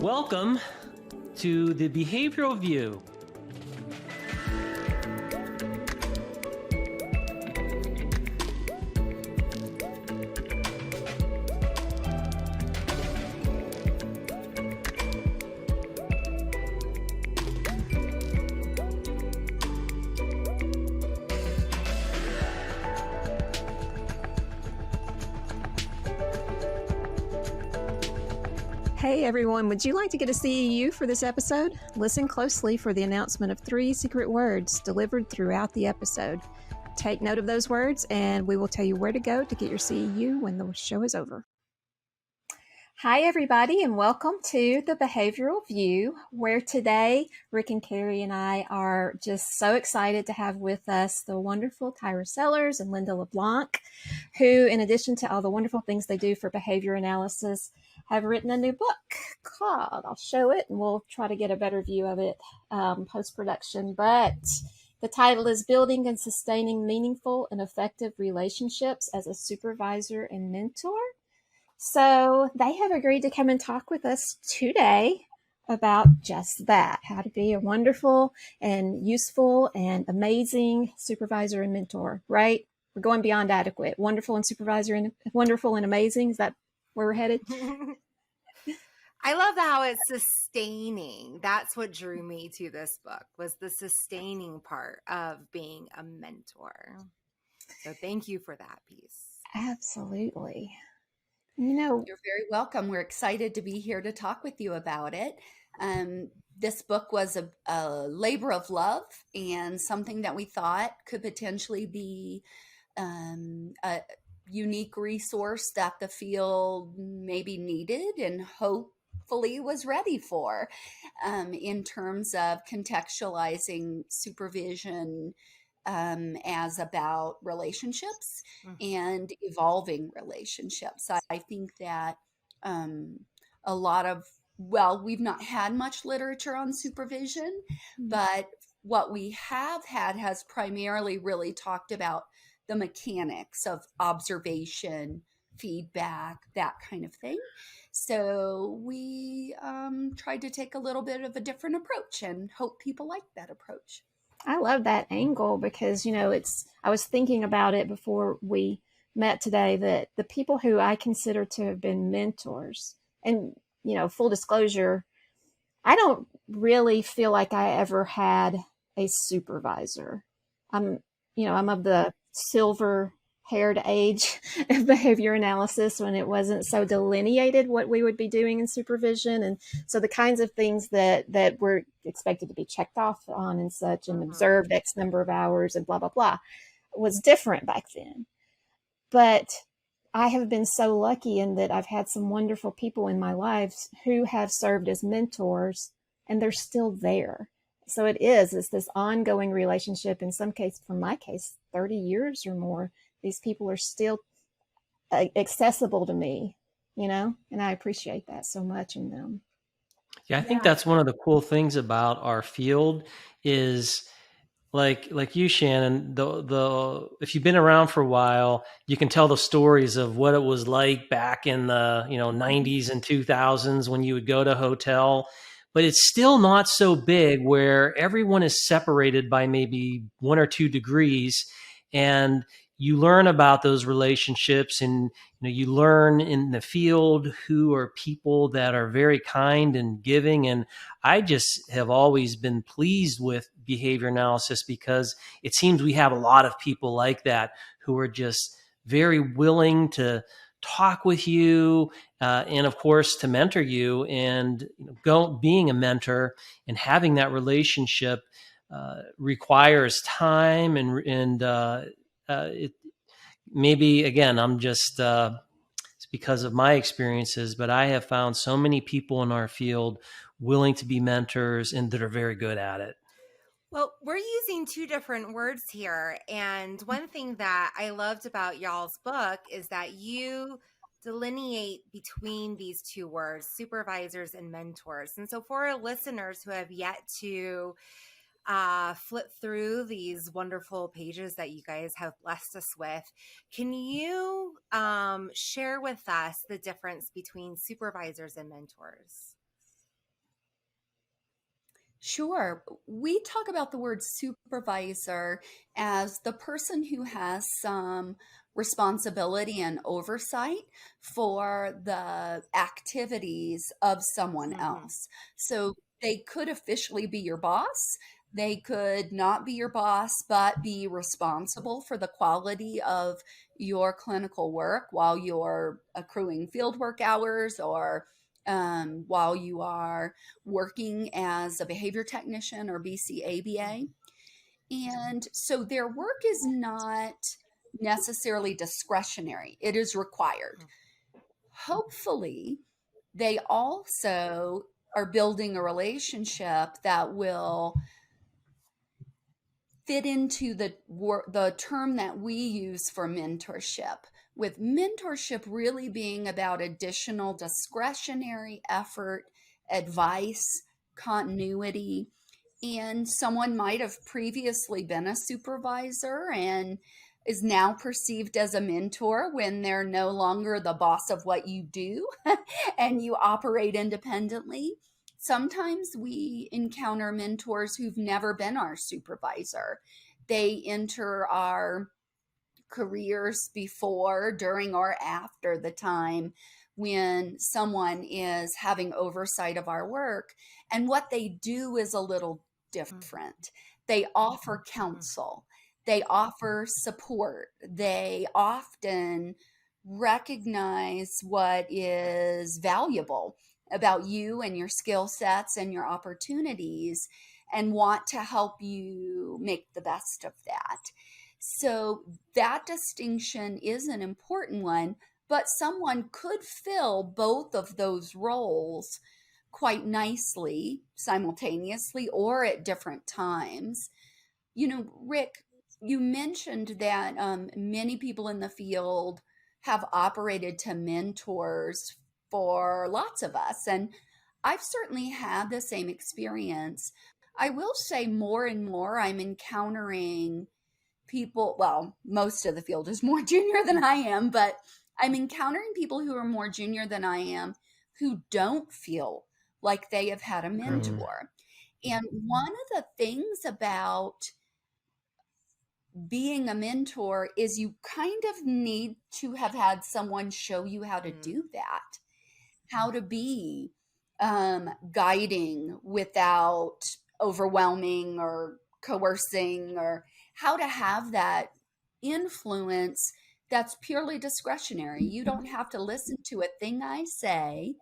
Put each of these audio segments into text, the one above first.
Welcome to the Behavioral View. Hey everyone, would you like to get a CEU for this episode? Listen closely for the announcement of 3 secret words delivered throughout the episode. Take note of those words and we will tell you where to go to get your CEU when the show is over. Hi everybody and welcome to the Behavioral View, where today Rick and Carrie and I are just so excited to have with us the wonderful Tyra Sellers and Linda LeBlanc, who, in addition to all the wonderful things they do for behavior analysis, have written a new book called, I'll show it and we'll try to get a better view of it post-production, but the title is Building and Sustaining Meaningful and Effective Relationships as a Supervisor and Mentor. So they have agreed to come and talk with us today about just that, how to be a wonderful and useful and amazing supervisor and mentor, right? We're going beyond adequate. Wonderful and supervisor and wonderful and amazing. Is that where we're headed? I love how it's sustaining. That's what drew me to this book, was the sustaining part of being a mentor. So thank you for that piece. Absolutely. You know, you're very welcome. We're excited to be here to talk with you about it. This book was a labor of love and something that we thought could potentially be a unique resource that the field maybe needed and hopefully was ready for, in terms of contextualizing supervision as about relationships and evolving relationships. I think that a lot of, we've not had much literature on supervision, but what we have had has primarily really talked about the mechanics of observation, feedback, that kind of thing. So we tried to take a little bit of a different approach and hope people like that approach. I love that angle because, I was thinking about it before we met today, that the people who I consider to have been mentors, and, full disclosure, I don't really feel like I ever had a supervisor. I'm of the silver-haired age of behavior analysis when it wasn't so delineated what we would be doing in supervision. And so the kinds of things that were expected to be checked off on and such and observed X number of hours and blah, blah, blah was different back then. But I have been so lucky in that I've had some wonderful people in my life who have served as mentors, and they're still there. So it's this ongoing relationship. In some case, from my case, 30 years or more, these people are still accessible to me, and I appreciate that so much in them. Yeah, I think that's one of the cool things about our field is like you, Shannon, the if you've been around for a while, you can tell the stories of what it was like back in the 90s and 2000s when you would go to a hotel. But it's still not so big where everyone is separated by maybe 1 or 2 degrees, and you learn about those relationships, and you learn in the field who are people that are very kind and giving. And I just have always been pleased with behavior analysis because it seems we have a lot of people like that who are just very willing to talk with you, and of course to mentor you. And being a mentor and having that relationship requires time, and it maybe, again, I'm just it's because of my experiences, but I have found so many people in our field willing to be mentors and that are very good at it. Well, we're using 2 different words here. And one thing that I loved about y'all's book is that you delineate between these 2 words, supervisors and mentors. And so for our listeners who have yet to flip through these wonderful pages that you guys have blessed us with, can you share with us the difference between supervisors and mentors? Sure. We talk about the word supervisor as the person who has some responsibility and oversight for the activities of someone Mm-hmm. else. So they could officially be your boss. They could not be your boss, but be responsible for the quality of your clinical work while you're accruing fieldwork hours, or while you are working as a behavior technician or BCABA. And so their work is not necessarily discretionary, it is required. Hopefully, they also are building a relationship that will fit into the term that we use for mentorship, with mentorship really being about additional discretionary effort, advice, continuity. And someone might have previously been a supervisor and is now perceived as a mentor when they're no longer the boss of what you do and you operate independently. Sometimes we encounter mentors who've never been our supervisor. They enter our careers before, during, or after the time when someone is having oversight of our work. And what they do is a little different. They offer counsel, they offer support, they often recognize what is valuable about you and your skill sets and your opportunities, and want to help you make the best of that. So that distinction is an important one, but someone could fill both of those roles quite nicely simultaneously or at different times. Rick, you mentioned that many people in the field have operated to mentors for lots of us, and I've certainly had the same experience. I will say more and more I'm encountering people, well, most of the field is more junior than I am, but I'm encountering people who are more junior than I am who don't feel like they have had a Mm. mentor. And one of the things about being a mentor is you kind of need to have had someone show you how to do that, how to be guiding without overwhelming or coercing, or how to have that influence that's purely discretionary. You don't have to listen to a thing I say,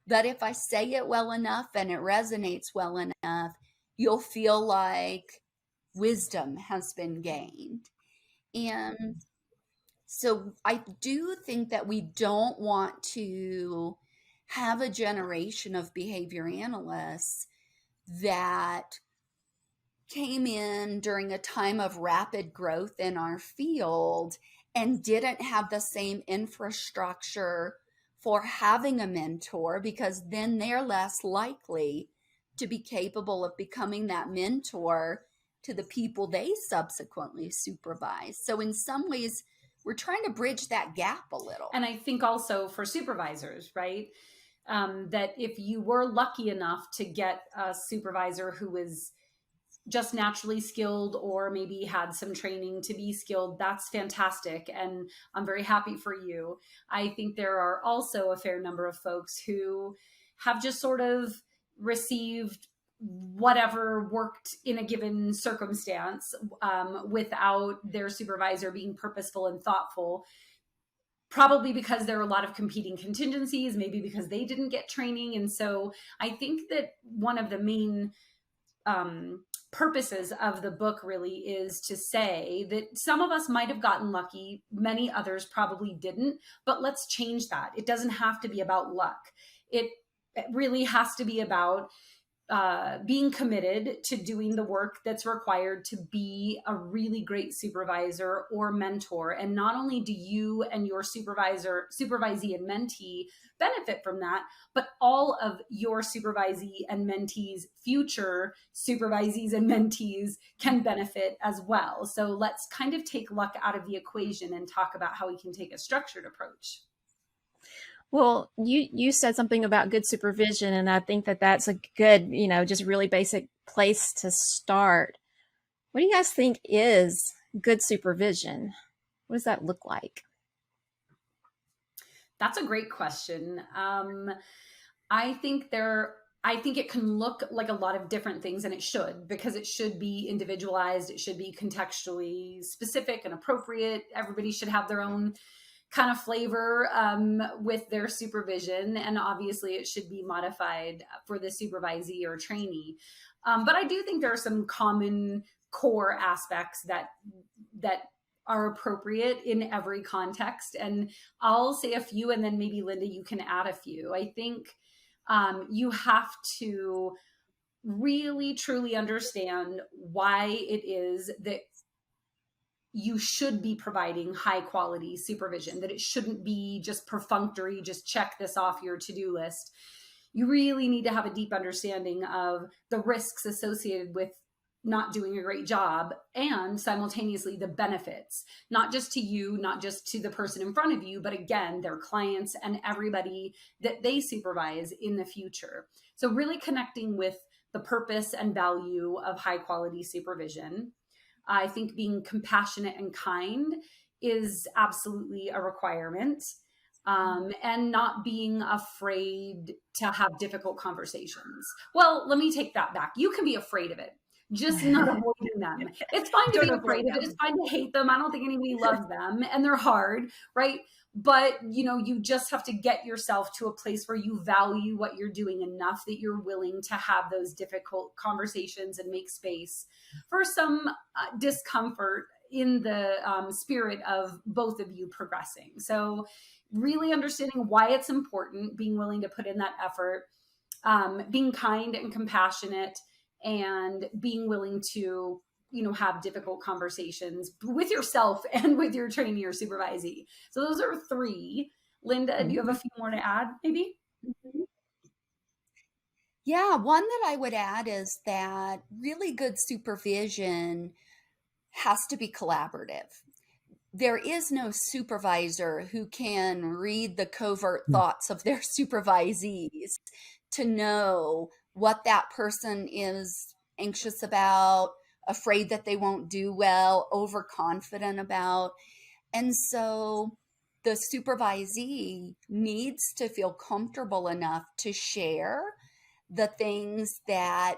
but if I say it well enough and it resonates well enough, you'll feel like wisdom has been gained. And so I do think that we don't want to have a generation of behavior analysts that came in during a time of rapid growth in our field and didn't have the same infrastructure for having a mentor, because then they're less likely to be capable of becoming that mentor to the people they subsequently supervise. So in some ways, we're trying to bridge that gap a little. And I think also for supervisors, right? That if you were lucky enough to get a supervisor who was just naturally skilled or maybe had some training to be skilled, that's fantastic. And I'm very happy for you. I think there are also a fair number of folks who have just sort of received whatever worked in a given circumstance without their supervisor being purposeful and thoughtful, probably because there are a lot of competing contingencies, maybe because they didn't get training. And so I think that one of the main purposes of the book really is to say that some of us might have gotten lucky, many others probably didn't, but let's change that. It doesn't have to be about luck. It really has to be about being committed to doing the work that's required to be a really great supervisor or mentor. And not only do you and your supervisee and mentee benefit from that, but all of your supervisee and mentees, future supervisees and mentees can benefit as well. So let's kind of take luck out of the equation and talk about how we can take a structured approach. Well, you said something about good supervision, and I think that that's a good, just really basic place to start. What do you guys think is good supervision? What does that look like? That's a great question. I think I think it can look like a lot of different things, and it should, because it should be individualized. It should be contextually specific and appropriate. Everybody should have their own kind of flavor with their supervision. And obviously it should be modified for the supervisee or trainee. But I do think there are some common core aspects that are appropriate in every context. And I'll say a few, and then maybe Linda, you can add a few. I think you have to really truly understand why it is that you should be providing high quality supervision, that it shouldn't be just perfunctory, just check this off your to-do list. You really need to have a deep understanding of the risks associated with not doing a great job, and simultaneously the benefits, not just to you, not just to the person in front of you, but again, their clients and everybody that they supervise in the future. So really connecting with the purpose and value of high quality supervision. I think being compassionate and kind is absolutely a requirement. And not being afraid to have difficult conversations. Well, let me take that back. You can be afraid of it, just not avoiding them. It's fine to be afraid of it. It's fine to hate them. I don't think anybody loves them, and they're hard, right? But, you just have to get yourself to a place where you value what you're doing enough that you're willing to have those difficult conversations and make space for some discomfort in the spirit of both of you progressing. So really understanding why it's important, being willing to put in that effort, being kind and compassionate, and being willing to have difficult conversations with yourself and with your trainee or supervisee. So those are three. Linda, do you have a few more to add, maybe? Yeah, one that I would add is that really good supervision has to be collaborative. There is no supervisor who can read the covert thoughts of their supervisees to know what that person is anxious about, afraid that they won't do well, overconfident about. And so the supervisee needs to feel comfortable enough to share the things that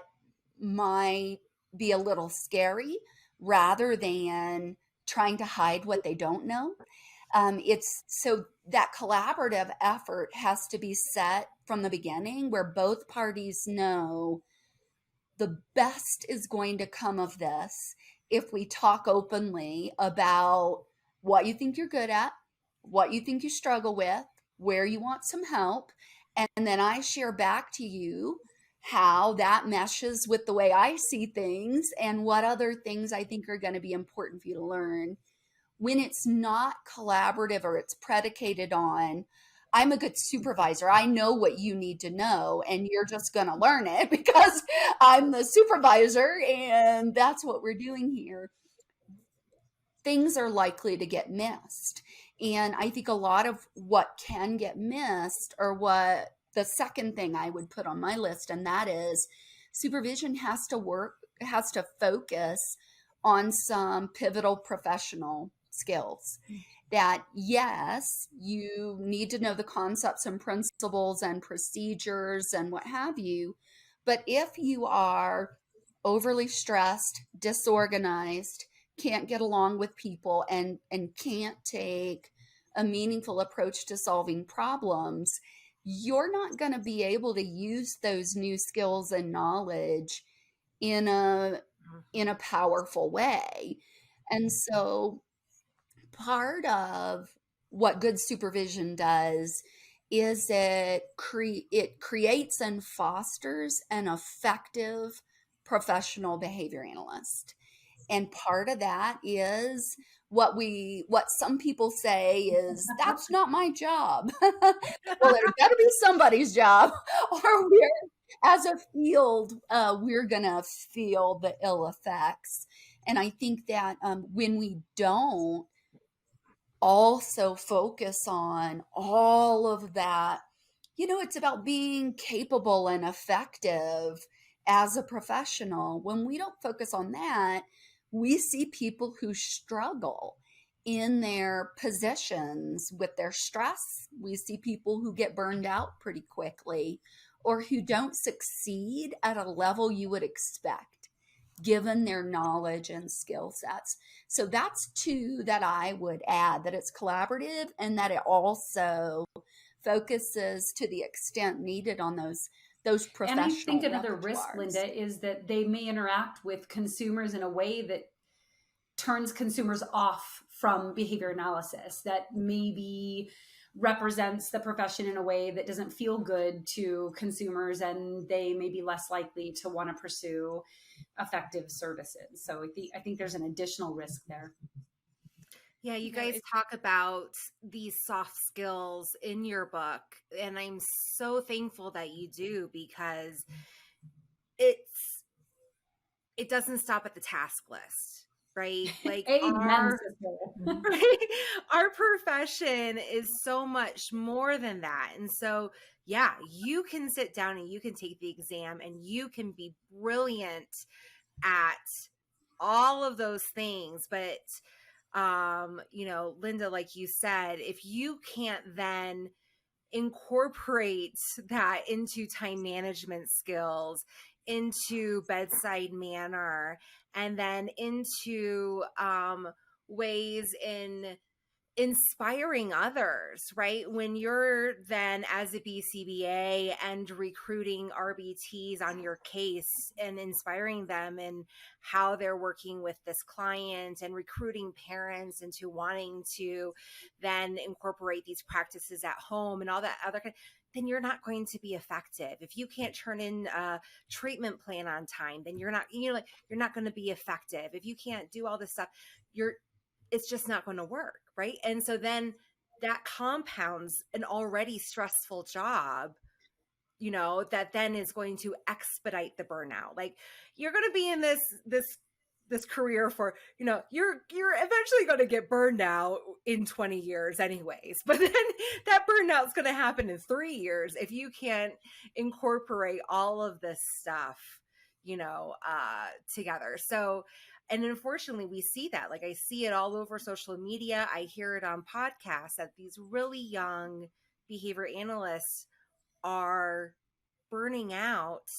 might be a little scary, rather than trying to hide what they don't know. It's so that collaborative effort has to be set from the beginning, where both parties know the best is going to come of this if we talk openly about what you think you're good at, what you think you struggle with, where you want some help. And then I share back to you how that meshes with the way I see things and what other things I think are going to be important for you to learn. When it's not collaborative, or it's predicated on, I'm a good supervisor, I know what you need to know, and you're just going to learn it because I'm the supervisor and that's what we're doing here, things are likely to get missed. And I think a lot of what can get missed, or what the second thing I would put on my list, and that is supervision has to focus on some pivotal professional skills. That yes, you need to know the concepts and principles and procedures and what have you, but if you are overly stressed, disorganized, can't get along with people, and can't take a meaningful approach to solving problems, you're not going to be able to use those new skills and knowledge in a powerful way. And so part of what good supervision does is it creates and fosters an effective professional behavior analyst. And part of that is what some people say is, that's not my job. Well, it better be somebody's job, or as a field, we're gonna feel the ill effects. And I think that when we don't also focus on all of that. It's about being capable and effective as a professional. When we don't focus on that, we see people who struggle in their positions with their stress. We see people who get burned out pretty quickly or who don't succeed at a level you would expect given their knowledge and skill sets. So that's two that I would add, that it's collaborative and that it also focuses to the extent needed on those And I professional think another risk, repertoires. Linda, is that they may interact with consumers in a way that turns consumers off from behavior analysis, that maybe represents the profession in a way that doesn't feel good to consumers, and they may be less likely to want to pursue effective services. So I think there's an additional risk there. Yeah, you guys talk about these soft skills in your book, and I'm so thankful that you do, because it doesn't stop at the task list, right? Like Amen, our profession is so much more than that. And so, yeah, you can sit down and you can take the exam and you can be brilliant at all of those things, but Linda, like you said, if you can't then incorporate that into time management skills, into bedside manner, and then into ways in inspiring others, right? When you're then as a BCBA and recruiting RBTs on your case and inspiring them in how they're working with this client, and recruiting parents into wanting to then incorporate these practices at home and all that other kind, then you're not going to be effective. If you can't turn in a treatment plan on time, then you're not going to be effective. If you can't do all this stuff, it's just not going to work, right? And so then that compounds an already stressful job, that then is going to expedite the burnout. Like, you're going to be in this career for, you're eventually going to get burned out in 20 years anyways, but then that burnout's going to happen in 3 years if you can't incorporate all of this stuff, together. So, and unfortunately, we see that. Like, I see it all over social media. I hear it on podcasts that these really young behavior analysts are burning out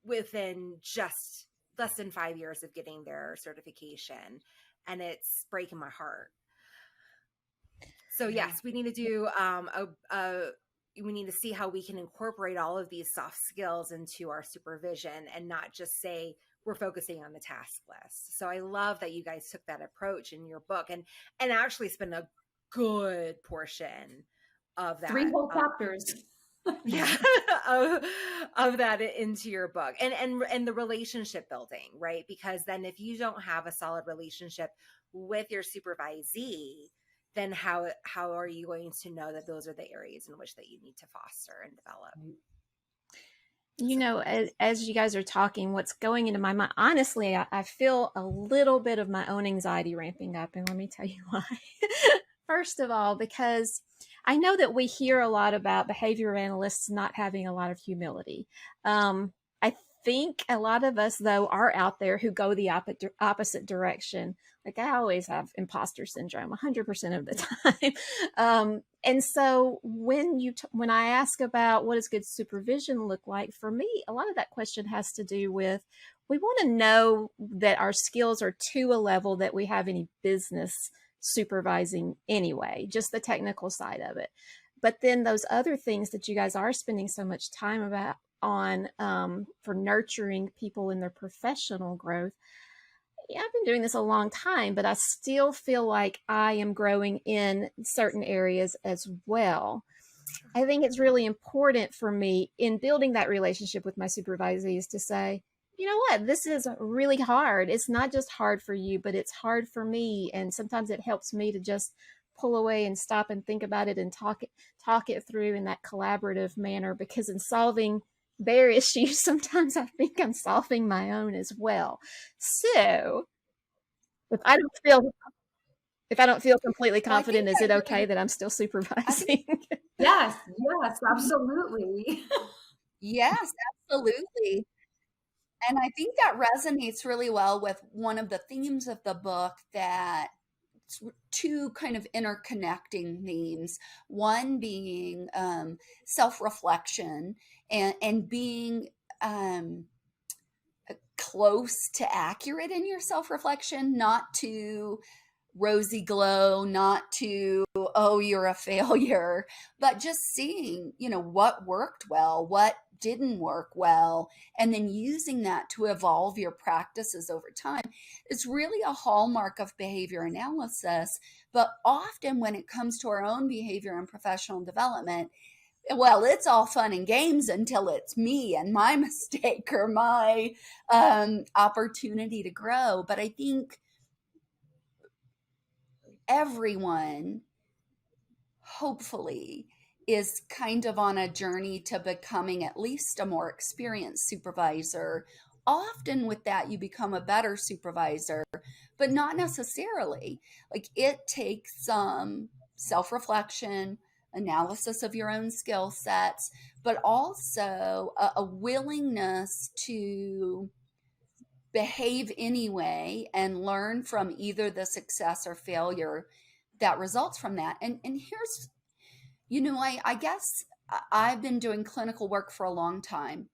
within just less than 5 years of getting their certification. And it's breaking my heart. So yes, we need to do we need to see how we can incorporate all of these soft skills into our supervision, and not just say we're focusing on the task list. So I love that you guys took that approach in your book, and actually spend a good portion of that 3 whole chapters of that into your book, and the relationship building, right? Because then if you don't have a solid relationship with your supervisee, then how are you going to know that those are the areas in which that you need to foster and develop? As you guys are talking, what's going into my mind, honestly, I feel a little bit of my own anxiety ramping up, and let me tell you why. First of all, because I know that we hear a lot about behavior analysts not having a lot of humility. I think a lot of us, though, are out there who go the opposite direction. Like, I always have imposter syndrome 100% of the time. And so when I ask about what does good supervision look like, for me, a lot of that question has to do with, we want to know that our skills are to a level that we have any business supervising anyway, just the technical side of it. But then those other things that you guys are spending so much time on for nurturing people in their professional growth. Yeah, I've been doing this a long time, but I still feel like I am growing in certain areas as well. I think it's really important for me in building that relationship with my supervisees to say, you know what, this is really hard. It's not just hard for you, but it's hard for me. And sometimes it helps me to just pull away and stop and think about it and talk it through in that collaborative manner, because in solving their issues, sometimes I think I'm solving my own as well. So if I don't feel If I don't feel completely Well, I think confident, is it that okay really, that I'm still I think, supervising? Yes, yes, absolutely. yes, absolutely. And I think that resonates really well with one of the themes of the book, that two kind of interconnecting themes. One being self-reflection, and being um, close to accurate in your self-reflection, not to rosy glow, not to, oh, you're a failure, but just seeing, what worked well, what didn't work well, and then using that to evolve your practices over time. It's really a hallmark of behavior analysis. But often when it comes to our own behavior and professional development, well, it's all fun and games until it's me and my mistake or my opportunity to grow. But I think everyone, hopefully, is kind of on a journey to becoming at least a more experienced supervisor. Often with that, you become a better supervisor, but not necessarily. Like, it takes some self reflection, analysis of your own skill sets, but also a willingness to behave anyway and learn from either the success or failure that results from that. And here's, I guess I've been doing clinical work for a long time.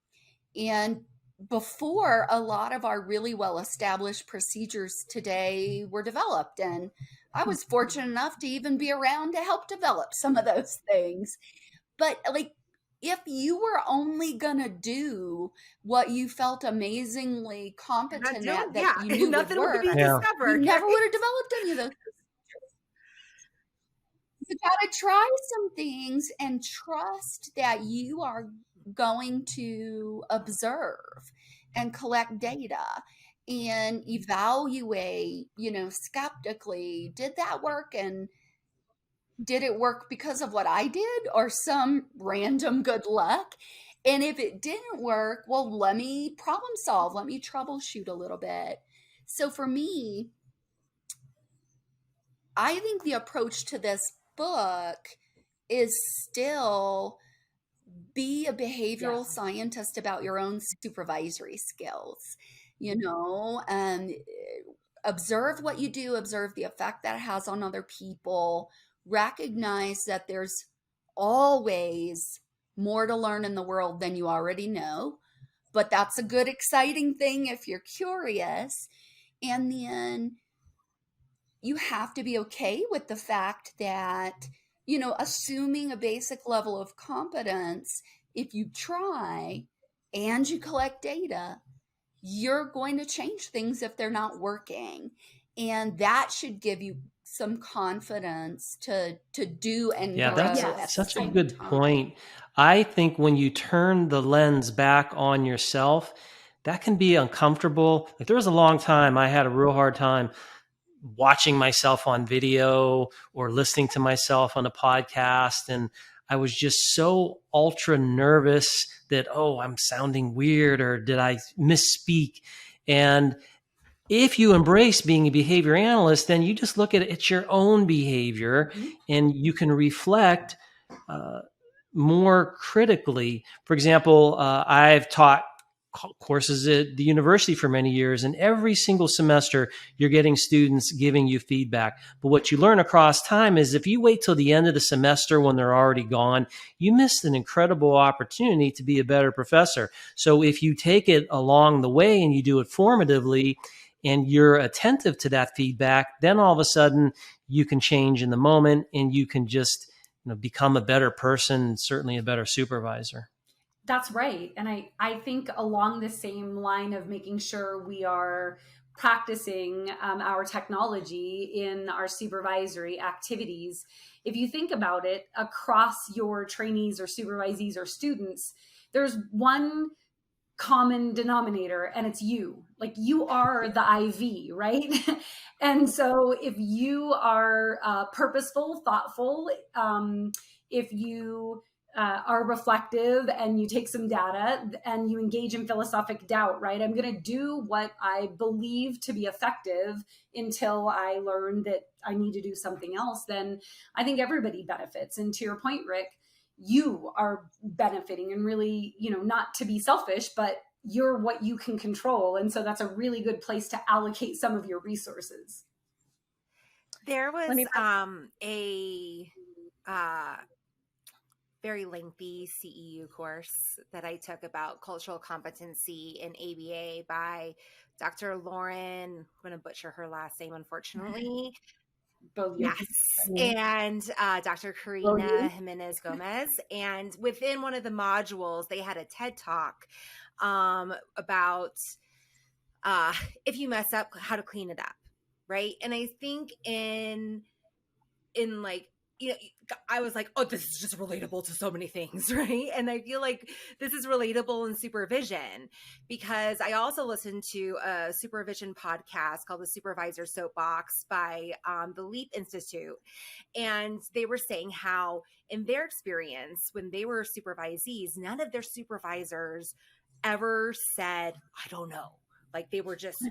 And before, a lot of our really well established procedures today were developed. And I was fortunate enough to even be around to help develop some of those things. But like, if you were only gonna do what you felt amazingly competent at, that you knew would nothing would be work, Yeah. you discovered. never Right? would have developed any of those. You gotta try some things and trust that you are going to observe and collect data and evaluate, skeptically, did that work? And did it work because of what I did or some random good luck? And if it didn't work, well, let me problem solve, let me troubleshoot a little bit. So for me, I think the approach to this book is still be a behavioral Yes. scientist about your own supervisory skills. Observe what you do, observe the effect that it has on other people, recognize that there's always more to learn in the world than you already know. But that's a good, exciting thing if you're curious. And then you have to be okay with the fact that, assuming a basic level of competence, if you try and you collect data, you're going to change things if they're not working. And that should give you some confidence to do and Yeah, grow that's at Yes. the such a same good time. point. I think when you turn the lens back on yourself, that can be uncomfortable. Like there was a long time I had a real hard time watching myself on video or listening to myself on a podcast. And I was just so ultra nervous that, oh, I'm sounding weird or did I misspeak? And if you embrace being a behavior analyst, then you just look at it's your own behavior Mhm. and you can reflect uh, more critically. For example, I've taught courses at the university for many years, and every single semester you're getting students giving you feedback. But what you learn across time is if you wait till the end of the semester when they're already gone, you missed an incredible opportunity to be a better professor. So if you take it along the way and you do it formatively, and you're attentive to that feedback, then all of a sudden you can change in the moment and you can just become a better person, certainly a better supervisor. That's right. And I think along the same line of making sure we are practicing our technology in our supervisory activities, if you think about it across your trainees or supervisees or students, there's one common denominator and it's you. Like you are the IV, right? And so if you are purposeful, thoughtful, if you are reflective and you take some data and you engage in philosophic doubt, right? I'm going to do what I believe to be effective until I learn that I need to do something else. Then I think everybody benefits. And to your point, Rick, you are benefiting, and really, not to be selfish, but you're what you can control. And so that's a really good place to allocate some of your resources. There was a very lengthy CEU course that I took about cultural competency in ABA by Dr. Lauren, I'm going to butcher her last name, unfortunately. Yes. And Dr. Karina Jimenez Gomez. And within one of the modules, they had a TED Talk about if you mess up, how to clean it up. Right. And I think in like, I was like, oh, this is just relatable to so many things, right? And I feel like this is relatable in supervision, because I also listened to a supervision podcast called the Supervisor Soapbox by the Leap Institute. And they were saying how in their experience, when they were supervisees, none of their supervisors ever said, I don't know. Like, they were just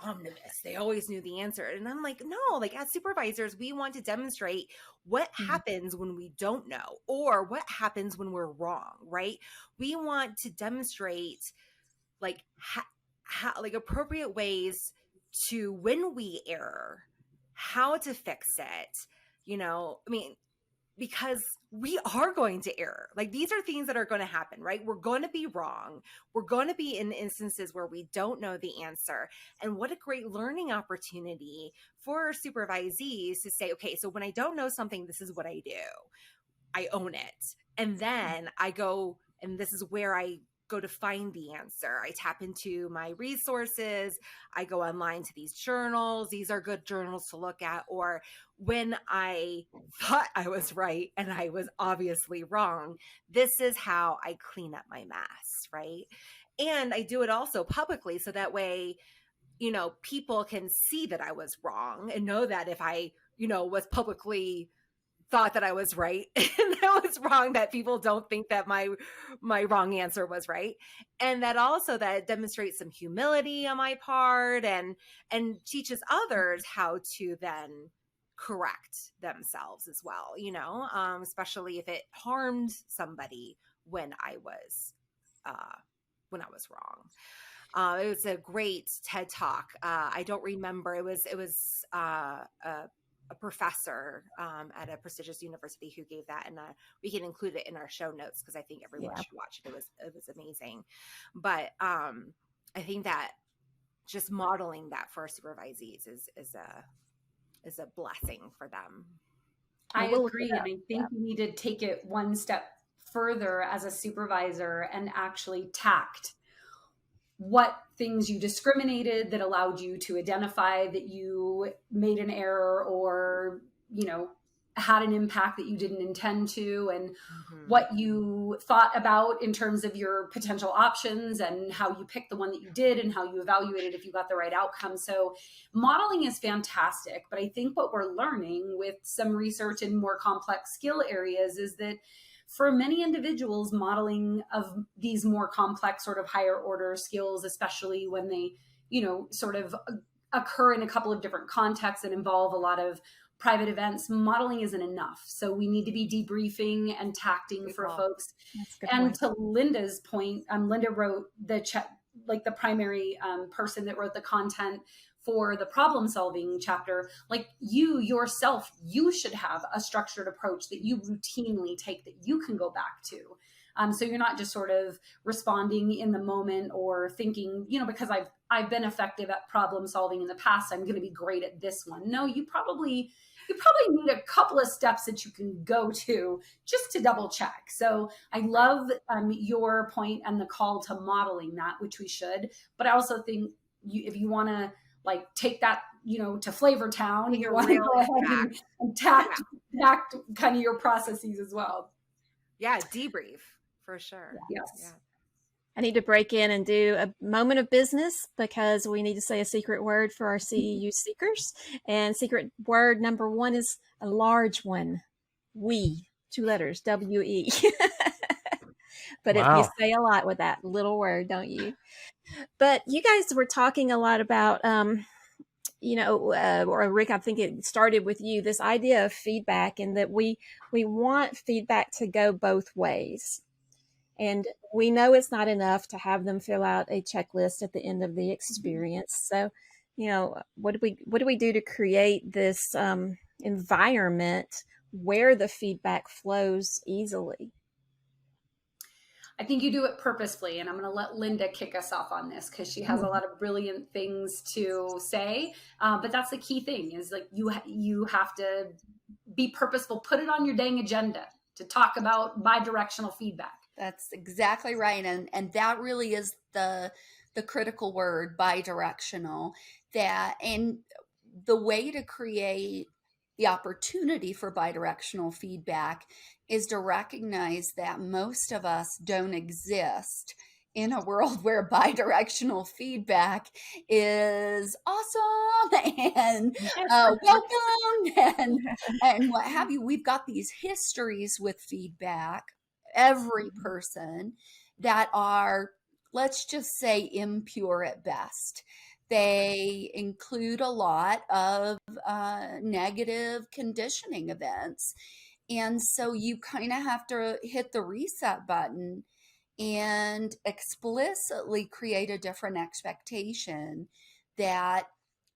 omnibus. They always knew the answer. And I'm like, no, like, as supervisors, we want to demonstrate what happens when we don't know, or what happens when we're wrong, right? We want to demonstrate like like appropriate ways to, when we err, how to fix it. Because we are going to err. Like, these are things that are going to happen, right? We're going to be wrong. We're going to be in instances where we don't know the answer. And what a great learning opportunity for supervisees to say, okay, so when I don't know something, this is what I do. I own it. And then I go, and this is where I go to find the answer. I tap into my resources. I go online to these journals. These are good journals to look at. Or when I thought I was right and I was obviously wrong, this is how I clean up my mess, right? And I do it also publicly, so that way, people can see that I was wrong and know that if I, was publicly thought that I was right and I was wrong, that people don't think that my wrong answer was right. And that also that demonstrates some humility on my part and teaches others how to then correct themselves as well, especially if it harmed somebody when I was wrong. It was a great TED Talk. I don't remember. It was a professor at a prestigious university who gave that, and we can include it in our show notes because I think everyone should watch it. It was amazing. But I think that just modeling that for our supervisees is a blessing for them. I agree, and I think we need to take it one step further as a supervisor and actually tact what things you discriminated that allowed you to identify that you made an error or, had an impact that you didn't intend to, and what you thought about in terms of your potential options and how you picked the one that you did and how you evaluated if you got the right outcome. So modeling is fantastic, but I think what we're learning with some research in more complex skill areas is that for many individuals, modeling of these more complex sort of higher order skills, especially when they, sort of occur in a couple of different contexts and involve a lot of private events, modeling isn't enough. So we need to be debriefing and tacting for folks. And to Linda's point, Linda wrote the primary person that wrote the content for the problem solving chapter. Like, you yourself, you should have a structured approach that you routinely take that you can go back to. So you're not just sort of responding in the moment or thinking, because I've been effective at problem solving in the past, I'm going to be great at this one. No, you probably need a couple of steps that you can go to just to double check. So I love your point and the call to modeling that, which we should. But I also think if you want to take that, to Flavor Town, you want to go ahead and tact kind of your processes as well. Yeah, debrief for sure. Yes. Yeah. I need to break in and do a moment of business because we need to say a secret word for our CEU seekers. And secret word number one is a large one. We, 2 letters, WE. But if you Wow. say a lot with that little word, don't you? But you guys were talking a lot about, or Rick, I think it started with you, this idea of feedback, and that we want feedback to go both ways. And we know it's not enough to have them fill out a checklist at the end of the experience. So, what do we do to create this environment where the feedback flows easily? I think you do it purposefully, and I'm going to let Linda kick us off on this because she has a lot of brilliant things to say. But that's the key thing, is like you have to be purposeful. Put it on your dang agenda to talk about bi-directional feedback. That's exactly right. And that really is the critical word, bi-directional. And the way to create the opportunity for bi-directional feedback is to recognize that most of us don't exist in a world where bi-directional feedback is awesome and welcome and what have you. We've got these histories with feedback, every person, that are, let's just say, impure at best. They include a lot of negative conditioning events. And so you kind of have to hit the reset button and explicitly create a different expectation that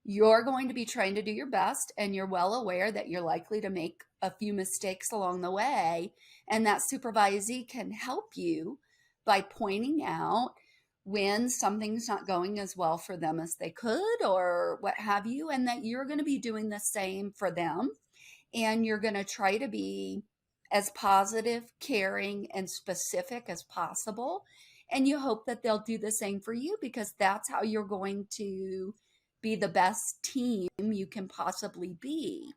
you're going to be trying to do your best, and you're well aware that you're likely to make a few mistakes along the way. And that supervisee can help you by pointing out when something's not going as well for them as they could, or what have you, and that you're going to be doing the same for them. And you're going to try to be as positive, caring, and specific as possible. And you hope that they'll do the same for you, because that's how you're going to be the best team you can possibly be.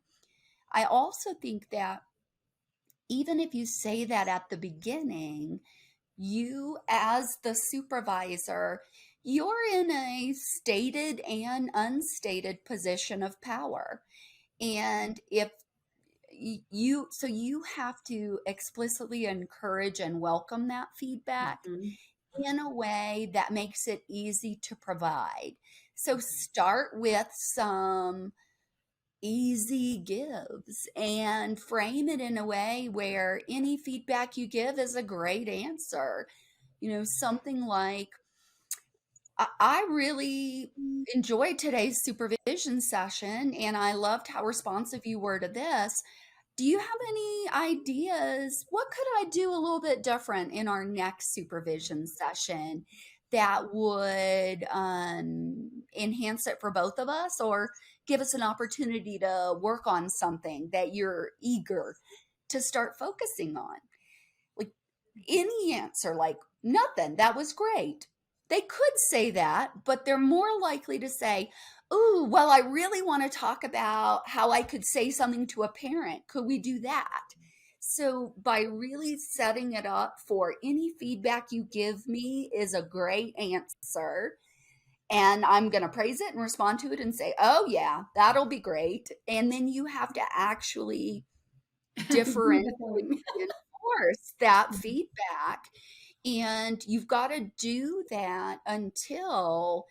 I also think that even if you say that at the beginning, you as the supervisor, you're in a stated and unstated position of power. And if you have to explicitly encourage and welcome that feedback in a way that makes it easy to provide. So start with some easy gives and frame it in a way where any feedback you give is a great answer. Something like, I really enjoyed today's supervision session, and I loved how responsive you were to this. Do you have any ideas? What could I do a little bit different in our next supervision session that would enhance it for both of us, or give us an opportunity to work on something that you're eager to start focusing on? Like, any answer, like, nothing, that was great. They could say that, but they're more likely to say, "Ooh, well, I really want to talk about how I could say something to a parent. Could we do that?" So by really setting it up for, any feedback you give me is a great answer, and I'm going to praise it and respond to it and say, "Oh yeah, that'll be great." And then you have to actually differentiate and enforce that feedback. And you've got to do that until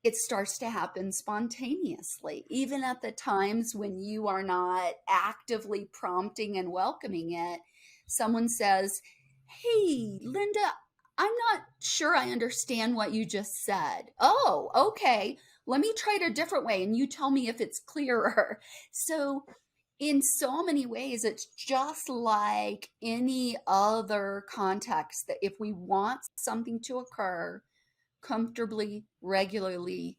it starts to happen spontaneously, even at the times when you are not actively prompting and welcoming it. Someone says, "Hey, Linda, I'm not sure I understand what you just said." "Oh, okay. Let me try it a different way, and you tell me if it's clearer." So in so many ways, it's just like any other context, that if we want something to occur comfortably, regularly,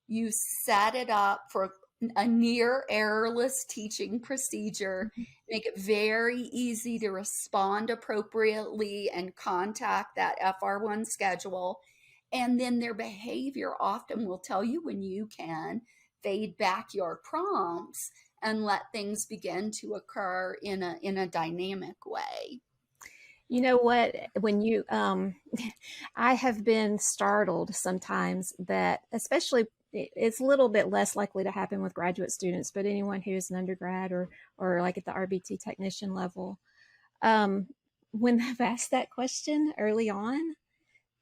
you set it up for a near errorless teaching procedure, make it very easy to respond appropriately and contact that FR1 schedule. And then their behavior often will tell you when you can fade back your prompts and let things begin to occur in a dynamic way. You know what? When you, I have been startled sometimes that, especially, it's a little bit less likely to happen with graduate students, but anyone who's an undergrad or like at the RBT technician level, when I've asked that question early on,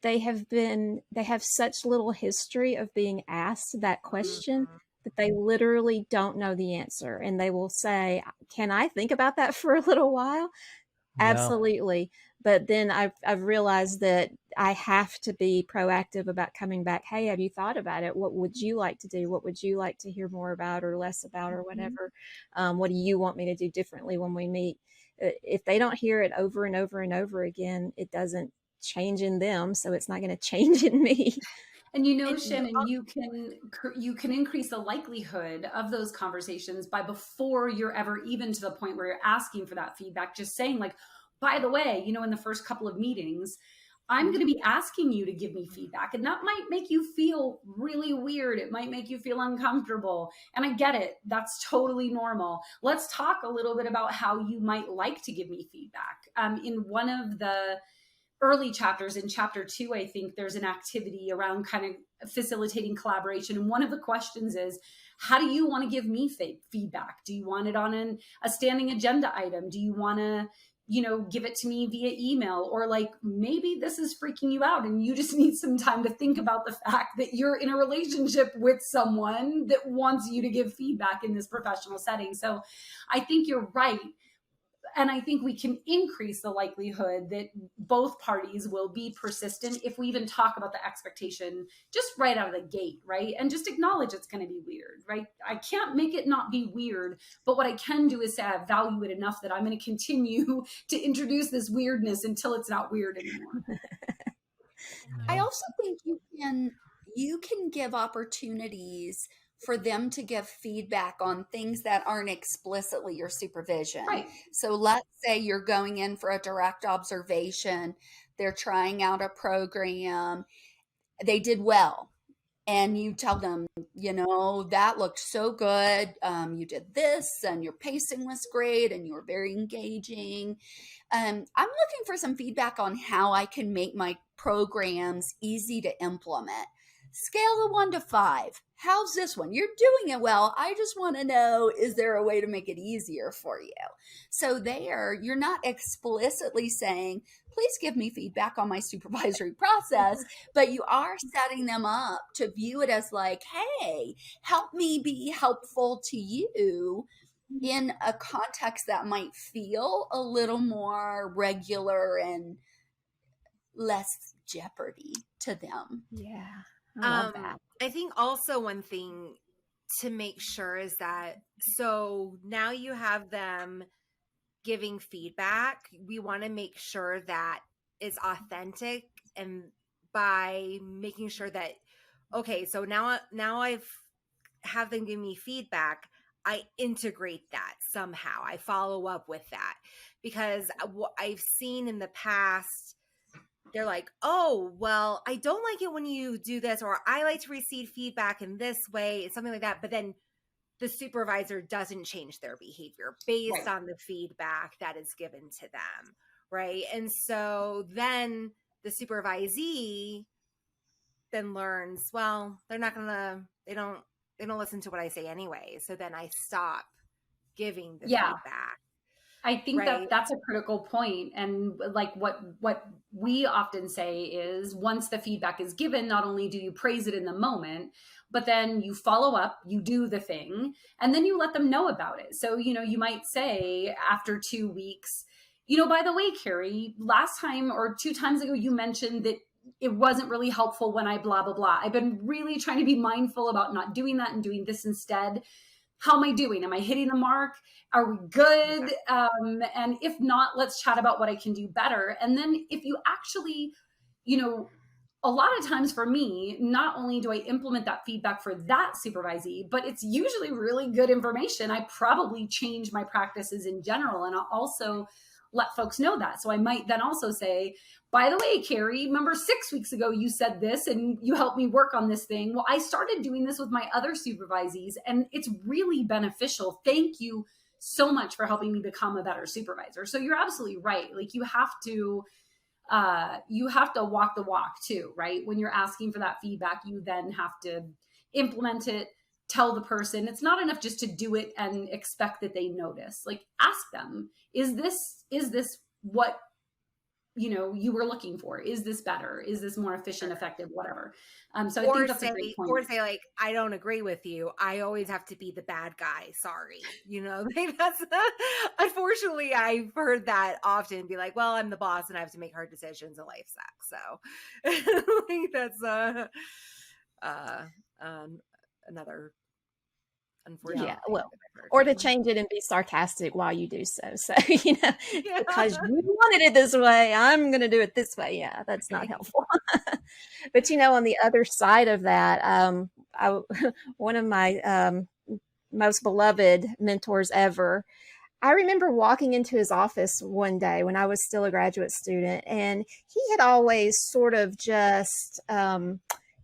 they have such little history of being asked that question Mhm. that they literally don't know the answer. And they will say, "Can I think about that for a little while?" Yeah. Absolutely. But then I've realized that I have to be proactive about coming back. Hey, have you thought about it? What would you like to do? What would you like to hear more about or less about or Mhm. whatever? What do you want me to do differently when we meet? If they don't hear it over and over and over again, it doesn't change in them, so it's not going to change in me. And you know, And you Shannon, you can increase the likelihood of those conversations by, before you're ever even to the point where you're asking for that feedback, just saying like, by the way, in the first couple of meetings, I'm going to be asking you to give me feedback. And that might make you feel really weird. It might make you feel uncomfortable. And I get it. That's totally normal. Let's talk a little bit about how you might like to give me feedback. In one of the early chapters, in chapter 2, I think there's an activity around kind of facilitating collaboration. And one of the questions is, how do you want to give me feedback? Do you want it on a standing agenda item? Do you want to, give it to me via email? Or like, maybe this is freaking you out and you just need some time to think about the fact that you're in a relationship with someone that wants you to give feedback in this professional setting. So I think you're right. And I think we can increase the likelihood that both parties will be persistent if we even talk about the expectation just right out of the gate, right? And just acknowledge it's going to be weird, right? I can't make it not be weird, but what I can do is say I value it enough that I'm going to continue to introduce this weirdness until it's not weird anymore. I also think you can give opportunities for them to give feedback on things that aren't explicitly your supervision. Right. So let's say you're going in for a direct observation, they're trying out a program, they did well. And you tell them, that looked so good. You did this, and your pacing was great, and you were very engaging. I'm looking for some feedback on how I can make my programs easy to implement. Scale of 1 to 5. How's this one? You're doing it well. I just want to know, is there a way to make it easier for you? So there, you're not explicitly saying, please give me feedback on my supervisory process, but you are setting them up to view it as like, hey, help me be helpful to you in a context that might feel a little more regular and less jeopardy to them. Yeah, I love that. I think also one thing to make sure is that, so now you have them giving feedback. We want to make sure that it's authentic, and by making sure that, okay, so now I've have them give me feedback, I integrate that somehow. I follow up with that, because what I've seen in the past, they're like, oh, well, I don't like it when you do this, or I like to receive feedback in this way, something like that. But then the supervisor doesn't change their behavior based on the feedback that is given to them, right? And so then the supervisee then learns, well, they don't listen to what I say anyway. So then I stop giving the feedback. I think right? that's a critical point. And like what we often say is, once the feedback is given, not only do you praise it in the moment, but then you follow up, you do the thing, and then you let them know about it. So, you might say after 2 weeks, by the way, Carrie, last time or 2 times ago, you mentioned that it wasn't really helpful when I blah, blah, blah. I've been really trying to be mindful about not doing that and doing this instead. How am I doing? Am I hitting the mark? Are we good? And if not, let's chat about what I can do better. And then if you actually, a lot of times for me, not only do I implement that feedback for that supervisee, but it's usually really good information. I probably change my practices in general, and I'll also let folks know that. So I might then also say, by the way, Carrie, remember 6 weeks ago you said this and you helped me work on this thing. Well, I started doing this with my other supervisees and it's really beneficial. Thank you so much for helping me become a better supervisor. So you're absolutely right. Like you have to walk the walk too, right? When you're asking for that feedback, you then have to implement it, tell the person. It's not enough just to do it and expect that they notice. Like ask them, is this what you were looking for. Is this better? Is this more efficient, effective, whatever? So I Or think that's a great point. say like, I don't agree with you. I always have to be the bad guy. Sorry. Like that's unfortunately I've heard that often, be like, well, I'm the boss and I have to make hard decisions and life sucks. So like that's another unfortunate Yeah, thing well, that I've heard. or to change it and be sarcastic while you do so. So, Yeah. because you wanted it this way, I'm going to do it this way. Yeah, that's not Right. helpful. But, on the other side of that, one of my most beloved mentors ever, I remember walking into his office one day when I was still a graduate student, and he had always sort of just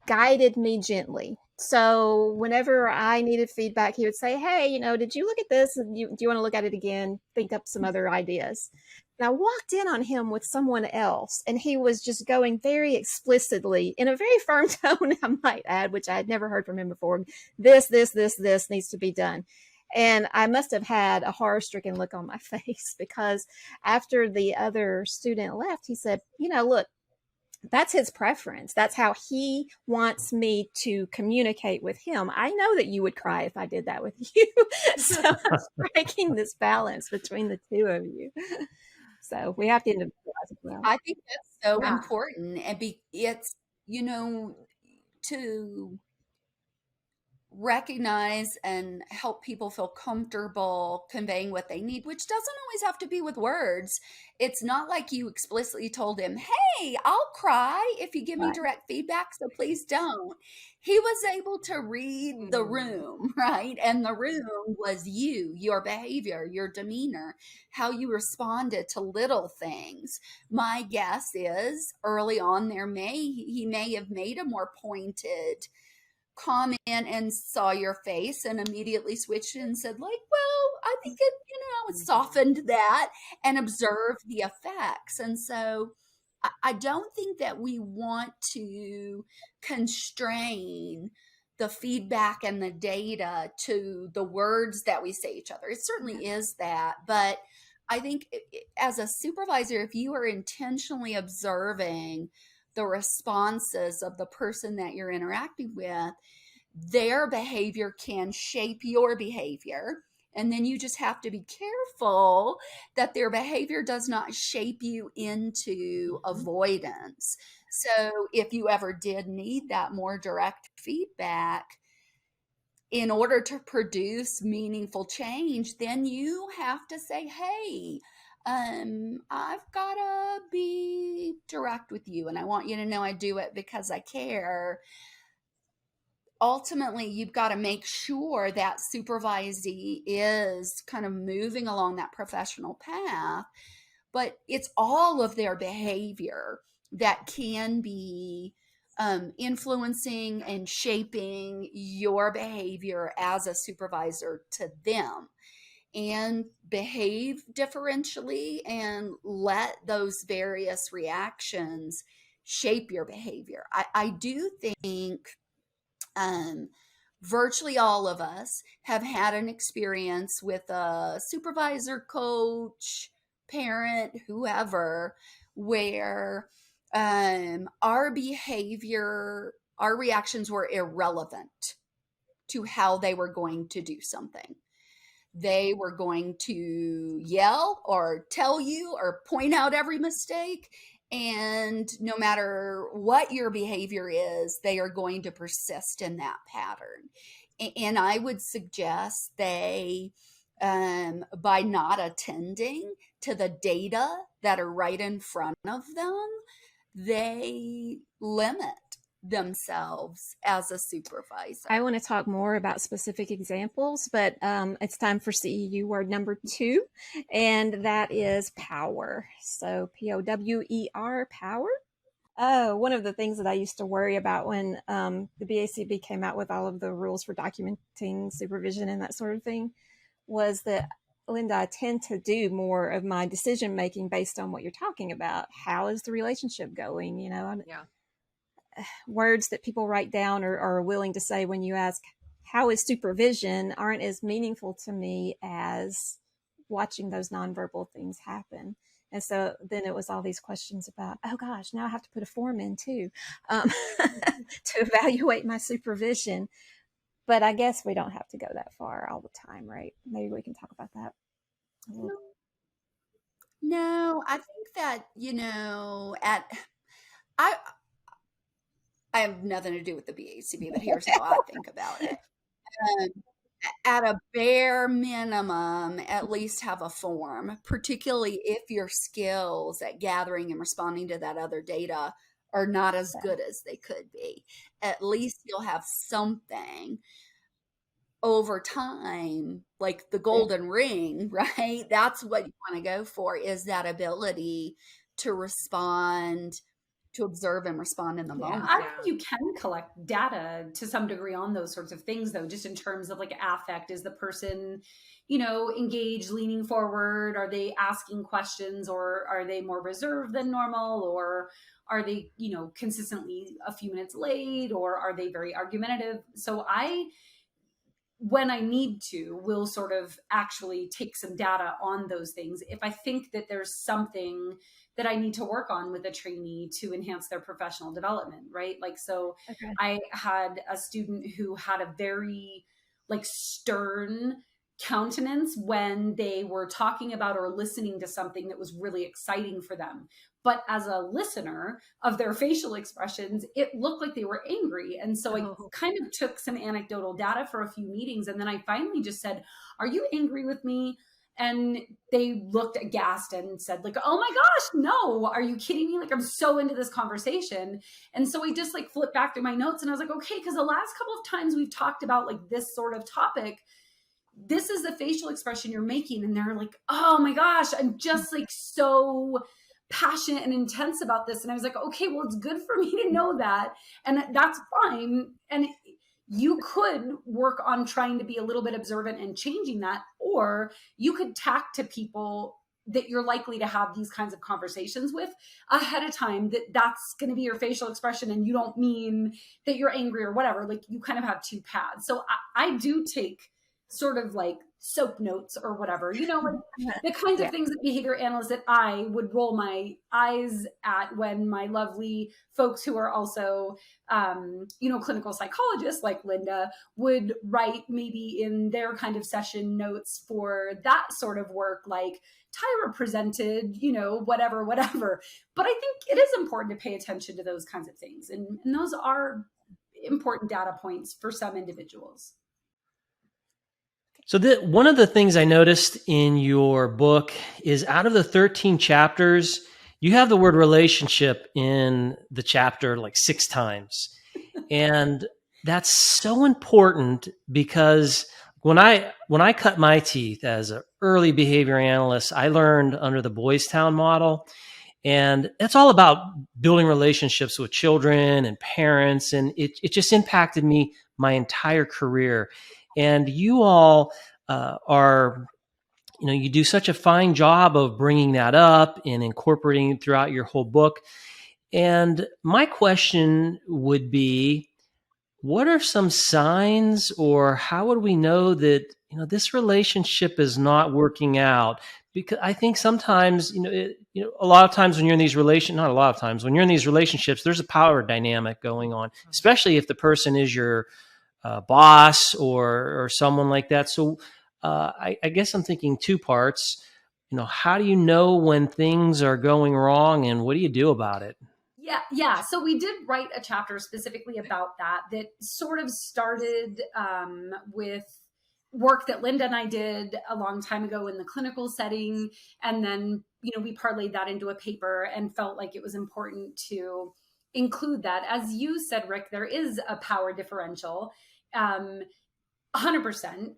guided me gently. So whenever I needed feedback, he would say, hey, did you look at this? Do you want to look at it again? Think up some other ideas. And I walked in on him with someone else, and he was just going very explicitly, in a very firm tone, I might add, which I had never heard from him before. This needs to be done. And I must have had a horror-stricken look on my face, because after the other student left, he said, look, that's his preference. That's how he wants me to communicate with him. I know that you would cry if I did that with you. So I'm striking this balance between the two of you. So we have to individualize as well. I think that's so important. And it's, to recognize and help people feel comfortable conveying what they need, which doesn't always have to be with words. It's not like you explicitly told him, hey, I'll cry if you give me direct feedback, so please don't. He was able to read the room, right? And the room was you, your behavior, your demeanor, how you responded to little things. My guess is early on he may have made a more pointed comment and saw your face and immediately switched and said, like, well, I think it softened that, and observed the effects. And so I don't think that we want to constrain the feedback and the data to the words that we say each other. It certainly is that, but I think as a supervisor, if you are intentionally observing the responses of the person that you're interacting with, their behavior can shape your behavior. And then you just have to be careful that their behavior does not shape you into avoidance. So if you ever did need that more direct feedback in order to produce meaningful change, then you have to say, hey, I've got to be direct with you, and I want you to know I do it because I care. Ultimately, you've got to make sure that supervisee is kind of moving along that professional path, but it's all of their behavior that can be influencing and shaping your behavior as a supervisor to them. And behave differentially and let those various reactions shape your behavior. I do think virtually all of us have had an experience with a supervisor, coach, parent, whoever, where our behavior, our reactions were irrelevant to how they were going to do something. They were going to yell or tell you or point out every mistake. And no matter what your behavior is, they are going to persist in that pattern. And I would suggest they, by not attending to the data that are right in front of them, they limit themselves as a supervisor. I want to talk more about specific examples, but it's time for CEU word number 2, and that is power. So POWER, power. Oh, one of the things that I used to worry about when the BACB came out with all of the rules for documenting supervision and that sort of thing was that, Linda, I tend to do more of my decision making based on what you're talking about. How is the relationship going? Words that people write down or are willing to say when you ask, how is supervision, aren't as meaningful to me as watching those nonverbal things happen. And so then it was all these questions about, oh gosh, now I have to put a form in too, to evaluate my supervision. But I guess we don't have to go that far all the time, right? Maybe we can talk about that a little. No, I think that, I I have nothing to do with the BACB, but here's how I think about it. Um, at a bare minimum, at least have a form, particularly if your skills at gathering and responding to that other data are not as good as they could be. At least you'll have something over time, like the golden ring, right? That's what you want to go for, is that ability to respond, to observe and respond in the moment. I think you can collect data to some degree on those sorts of things, though, just in terms of like affect. Is the person, engaged, leaning forward? Are they asking questions, or are they more reserved than normal? Or are they, consistently a few minutes late? Or are they very argumentative? So when I need to, will sort of actually take some data on those things if I think that there's something that I need to work on with a trainee to enhance their professional development, right? Like, so Okay. I had a student who had a very stern countenance when they were talking about or listening to something that was really exciting for them. But as a listener of their facial expressions, it looked like they were angry. And so I kind of took some anecdotal data for a few meetings. And then I finally just said, are you angry with me? And they looked aghast and said, like, oh my gosh, no, are you kidding me? Like, I'm so into this conversation. And so I just flipped back through my notes and I was like, okay, because the last couple of times we've talked about this sort of topic, this is the facial expression you're making. And they're like, oh my gosh, I'm just so passionate and intense about this. And I was like, okay, well, it's good for me to know that. And that's fine. And you could work on trying to be a little bit observant and changing that, or you could tack to people that you're likely to have these kinds of conversations with ahead of time, that's going to be your facial expression. And you don't mean that you're angry or whatever. Like, you kind of have two paths. So I do take sort of soap notes or whatever, the kinds of things that behavior analysts that I would roll my eyes at when my lovely folks who are also, clinical psychologists like Linda would write maybe in their kind of session notes for that sort of work, like Tyra presented, whatever. But I think it is important to pay attention to those kinds of things. And those are important data points for some individuals. So one of the things I noticed in your book is, out of the 13 chapters, you have the word relationship in the chapter 6 times. And that's so important, because when I cut my teeth as an early behavior analyst, I learned under the Boys Town model. And it's all about building relationships with children and parents. And it just impacted me my entire career. And you all you do such a fine job of bringing that up and incorporating it throughout your whole book. And my question would be, what are some signs, or how would we know that, this relationship is not working out? Because I think sometimes, a lot of times when you're in these not a lot of times, when you're in these relationships, there's a power dynamic going on, especially if the person is your boss or someone like that. So I guess I'm thinking two parts. How do you know when things are going wrong, and what do you do about it? Yeah. So we did write a chapter specifically about that sort of started with work that Linda and I did a long time ago in the clinical setting. And then, we parlayed that into a paper and felt like it was important to include that. As you said, Rick, there is a power differential. 100%.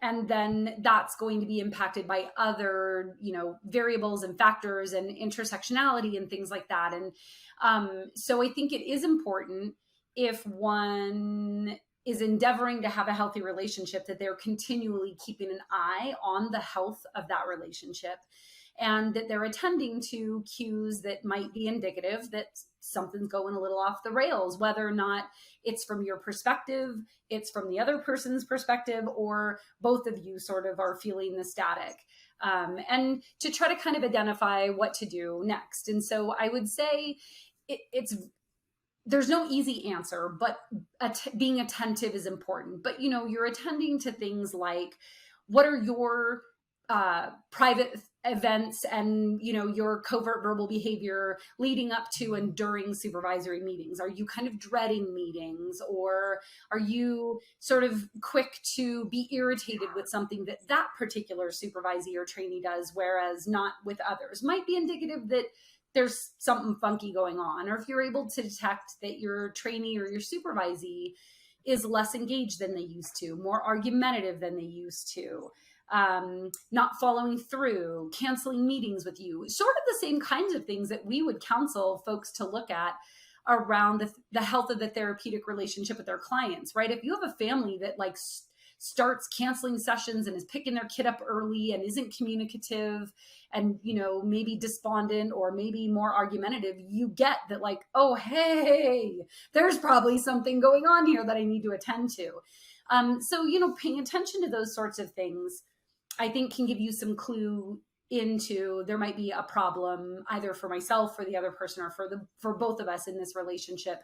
And then that's going to be impacted by other, variables and factors and intersectionality and things like that. And so I think it is important, if one is endeavoring to have a healthy relationship, that they're continually keeping an eye on the health of that relationship, and that they're attending to cues that might be indicative that something's going a little off the rails, whether or not it's from your perspective, it's from the other person's perspective, or both of you sort of are feeling the static. and to try to kind of identify what to do next. And so I would say there's no easy answer, but being attentive is important. But, you're attending to things like, what are your private events and, your covert verbal behavior leading up to and during supervisory meetings? Are you kind of dreading meetings, or are you sort of quick to be irritated with something that particular supervisee or trainee does, whereas not with others? Might be indicative that there's something funky going on. Or if you're able to detect that your trainee or your supervisee is less engaged than they used to, more argumentative than they used to, not following through, canceling meetings with you, sort of the same kinds of things that we would counsel folks to look at around the health of the therapeutic relationship with their clients, right? If you have a family that starts canceling sessions and is picking their kid up early and isn't communicative and, maybe despondent or maybe more argumentative, you get that oh, hey, there's probably something going on here that I need to attend to. So, paying attention to those sorts of things, I think, can give you some clue into there might be a problem either for myself, for the other person, or for both of us in this relationship.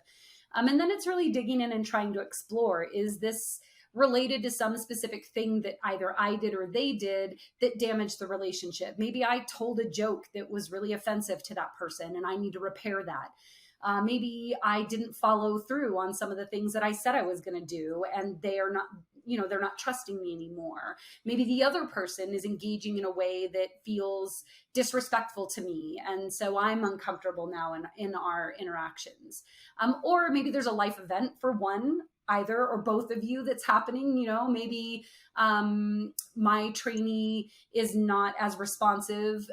And then it's really digging in and trying to explore, is this related to some specific thing that either I did or they did that damaged the relationship? Maybe I told a joke that was really offensive to that person and I need to repair that. Maybe I didn't follow through on some of the things that I said I was going to do, and they are not, they're not trusting me anymore. Maybe the other person is engaging in a way that feels disrespectful to me, and so I'm uncomfortable now in our interactions. Or maybe there's a life event for one, either or both of you, that's happening. Maybe my trainee is not as responsive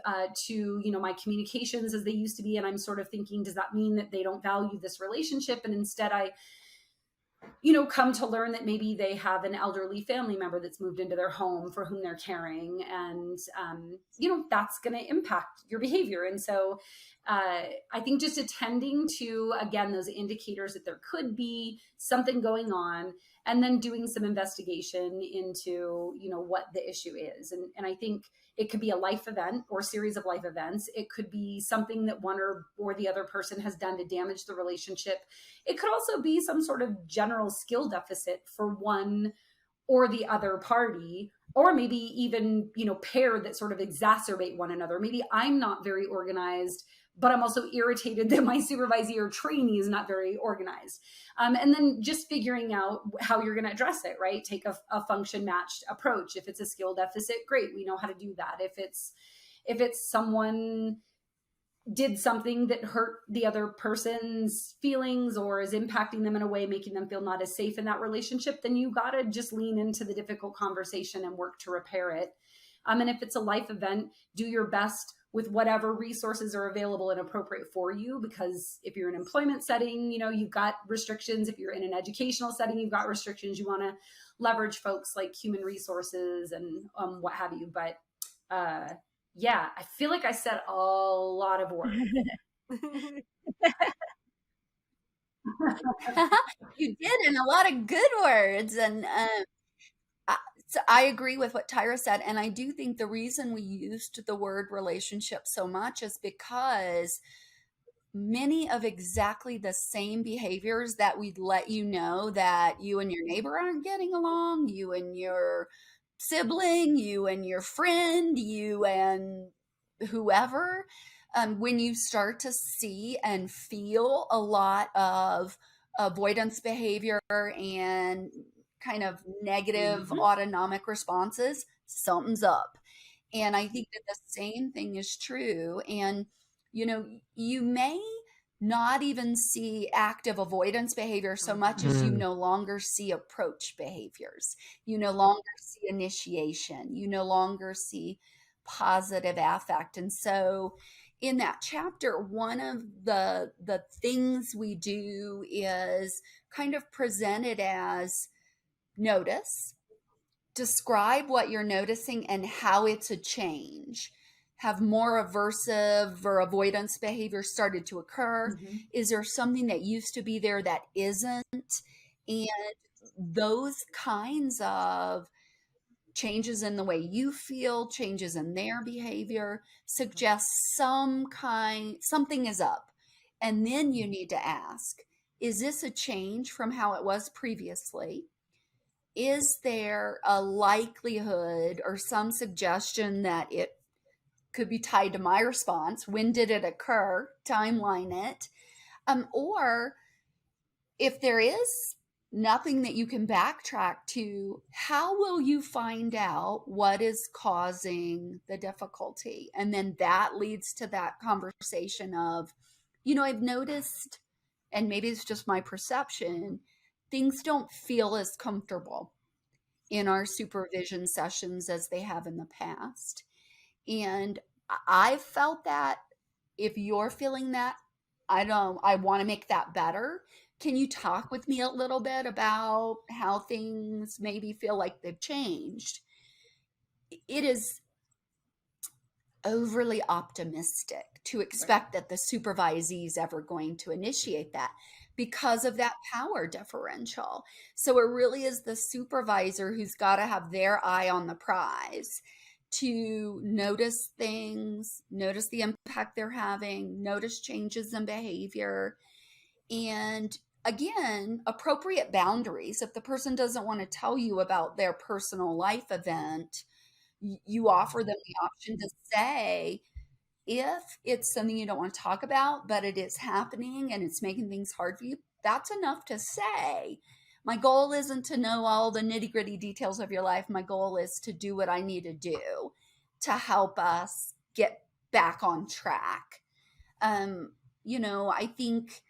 to my communications as they used to be, and I'm sort of thinking, does that mean that they don't value this relationship? And instead I come to learn that maybe they have an elderly family member that's moved into their home for whom they're caring, and that's going to impact your behavior. And so I think just attending to, again, those indicators that there could be something going on, and then doing some investigation into what the issue is. And I think it could be a life event or series of life events. It could be something that one or the other person has done to damage the relationship. It could also be some sort of general skill deficit for one or the other party, or maybe even, pair that sort of exacerbate one another. Maybe I'm not very organized, but I'm also irritated that my supervisee or trainee is not very organized. And then just figuring out how you're going to address it, right? Take a function matched approach. If it's a skill deficit, great, we know how to do that. If it's someone did something that hurt the other person's feelings or is impacting them in a way, making them feel not as safe in that relationship, then you got to just lean into the difficult conversation and work to repair it. And if it's a life event, do your best with whatever resources are available and appropriate for you. Because if you're in an employment setting, you've got restrictions. If you're in an educational setting, you've got restrictions. You want to leverage folks like human resources and what have you. But yeah, I feel like I said a lot of words. You did, and a lot of good words. And so I agree with what Tyra said. And I do think the reason we used the word relationship so much is because many of exactly the same behaviors that we'd let you know that you and your neighbor aren't getting along, you and your sibling, you and your friend, you and whoever, when you start to see and feel a lot of avoidance behavior and kind of negative autonomic responses, something's up. And I think that the same thing is true. And, you may not even see active avoidance behavior so much as you no longer see approach behaviors. You no longer see initiation. You no longer see positive affect. And so in that chapter, one of the things we do is kind of present it as notice, describe what you're noticing and how it's a change. Have more aversive or avoidance behavior started to occur? Is there something that used to be there that isn't? And those kinds of changes in the way you feel, changes in their behavior, suggests something is up. And then you need to ask, is this a change from how it was previously? Is there a likelihood or some suggestion that it could be tied to my response? When did it occur? Timeline it. Or if there is nothing that you can backtrack to, how will you find out what is causing the difficulty? And then that leads to that conversation of, I've noticed, and maybe it's just my perception, things don't feel as comfortable in our supervision sessions as they have in the past. And I've felt that. If you're feeling that, I want to make that better. Can you talk with me a little bit about how things maybe feel like they've changed? It is overly optimistic to expect that the supervisee is ever going to initiate that because of that power differential. So it really is the supervisor who's got to have their eye on the prize to notice things, notice the impact they're having, notice changes in behavior, and again, appropriate boundaries. If the person doesn't want to tell you about their personal life event, you offer them the option to say, if it's something you don't want to talk about, but it is happening and it's making things hard for you, that's enough to say. My goal isn't to know all the nitty-gritty details of your life. My goal is to do what I need to do to help us get back on track. I think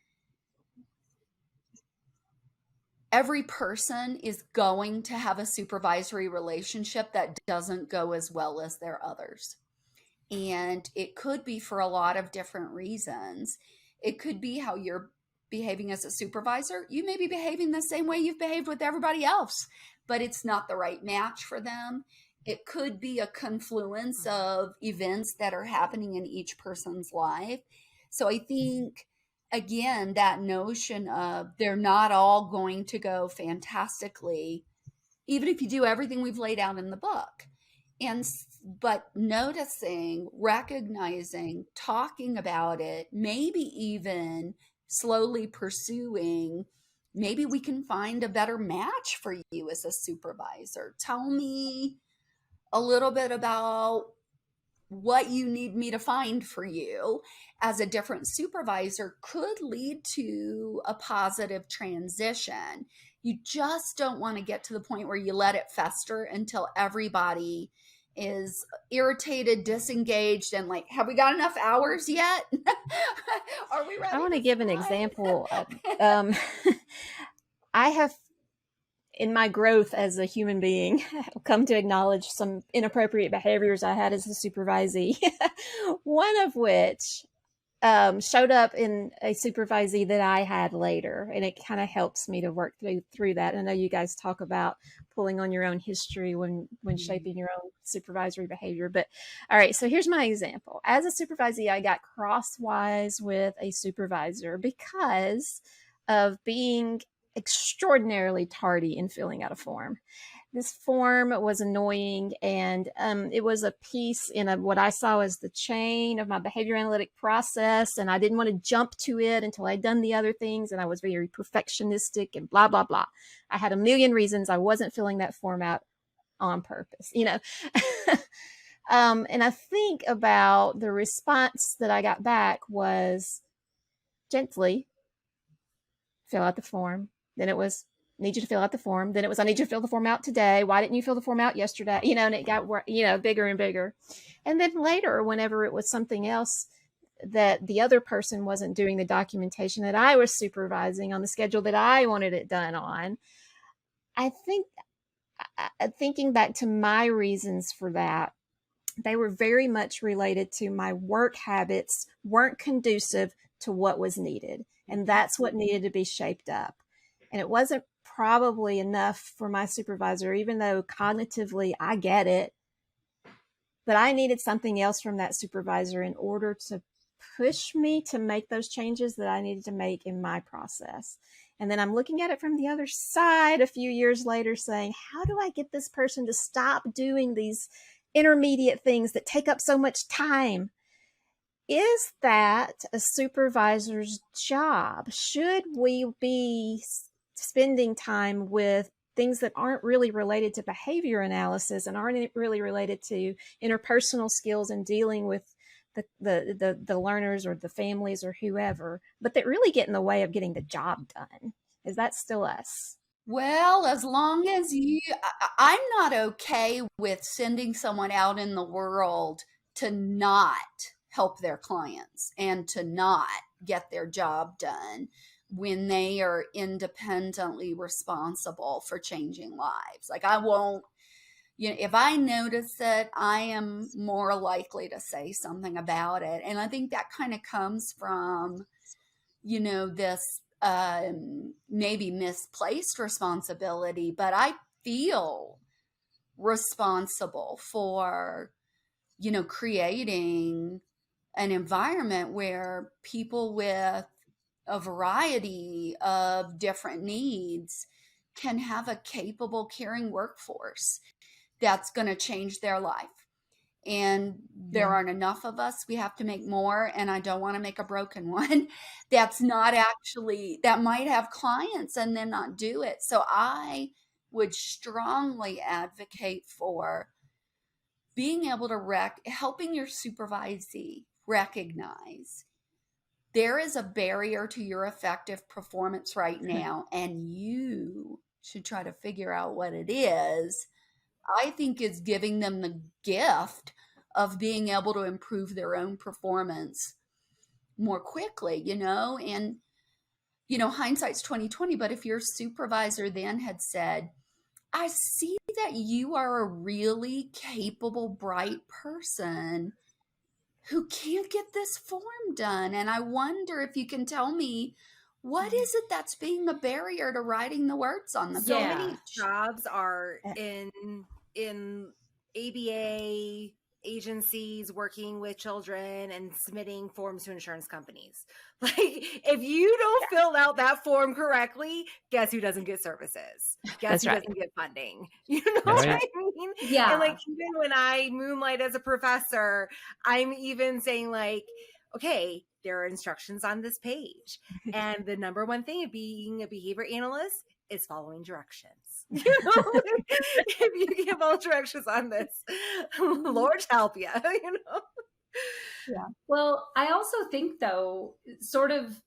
every person is going to have a supervisory relationship that doesn't go as well as their others. And it could be for a lot of different reasons. It could be how you're behaving as a supervisor. You may be behaving the same way you've behaved with everybody else, but it's not the right match for them. It could be a confluence of events that are happening in each person's life. So I think, again, that notion of they're not all going to go fantastically, even if you do everything we've laid out in the book. But noticing, recognizing, talking about it, maybe even slowly pursuing, maybe we can find a better match for you as a supervisor. Tell me a little bit about what you need me to find for you as a different supervisor could lead to a positive transition. You just don't want to get to the point where you let it fester until everybody is irritated, disengaged, and like, have we got enough hours yet? Are we ready? I want to give an example. I have, in my growth as a human being, come to acknowledge some inappropriate behaviors I had as a supervisee. One of which showed up in a supervisee that I had later, and it kind of helps me to work through that. And I know you guys talk about pulling on your own history when shaping your own supervisory behavior. But all right, so here's my example. As a supervisee, I got crosswise with a supervisor because of being extraordinarily tardy in filling out a form. This form was annoying, and it was a piece in what I saw as the chain of my behavior analytic process, and I didn't want to jump to it until I'd done the other things, and I was very perfectionistic and blah, blah, blah. I had a million reasons I wasn't filling that form out on purpose, and I think about the response that I got back was gently, fill out the form. Then it was, need you to fill out the form. Then it was, I need you to fill the form out today. Why didn't you fill the form out yesterday? And it got, bigger and bigger. And then later, whenever it was something else that the other person wasn't doing the documentation that I was supervising on the schedule that I wanted it done on, I think, thinking back to my reasons for that, they were very much related to my work habits weren't conducive to what was needed. And that's what needed to be shaped up. And it wasn't probably enough for my supervisor, even though cognitively I get it, but I needed something else from that supervisor in order to push me to make those changes that I needed to make in my process. And then I'm looking at it from the other side a few years later saying, how do I get this person to stop doing these intermediate things that take up so much time? Is that a supervisor's job? Should we be spending time with things that aren't really related to behavior analysis and aren't really related to interpersonal skills and dealing with the learners or the families or whoever, but that really get in the way of getting the job done? Is that still us? Well, as long as I'm not okay with sending someone out in the world to not help their clients and to not get their job done when they are independently responsible for changing lives. Like, I won't, if I notice it, I am more likely to say something about it. And I think that kind of comes from, this maybe misplaced responsibility, but I feel responsible for, creating an environment where people with a variety of different needs can have a capable, caring workforce that's going to change their life. And there aren't enough of us. We have to make more. And I don't want to make a broken one that's not actually, that might have clients and then not do it. So I would strongly advocate for being able to helping your supervisee recognize there is a barrier to your effective performance right now, and you should try to figure out what it is. I think is giving them the gift of being able to improve their own performance more quickly, and, hindsight's 2020, but if your supervisor then had said, I see that you are a really capable, bright person who can't get this form done, and I wonder if you can tell me, what is it that's being a barrier to writing the words on the So page? many jobs are in ABA agencies working with children and submitting forms to insurance companies. Like, if you don't fill out that form correctly, guess who doesn't get services? Guess who doesn't get funding? You know what I mean? Yeah. And like, even when I moonlight as a professor, I'm even saying like, okay, there are instructions on this page. And the number one thing of being a behavior analyst is following directions. If you give all directions on this, Lord help you, Yeah. Well, I also think, though, sort of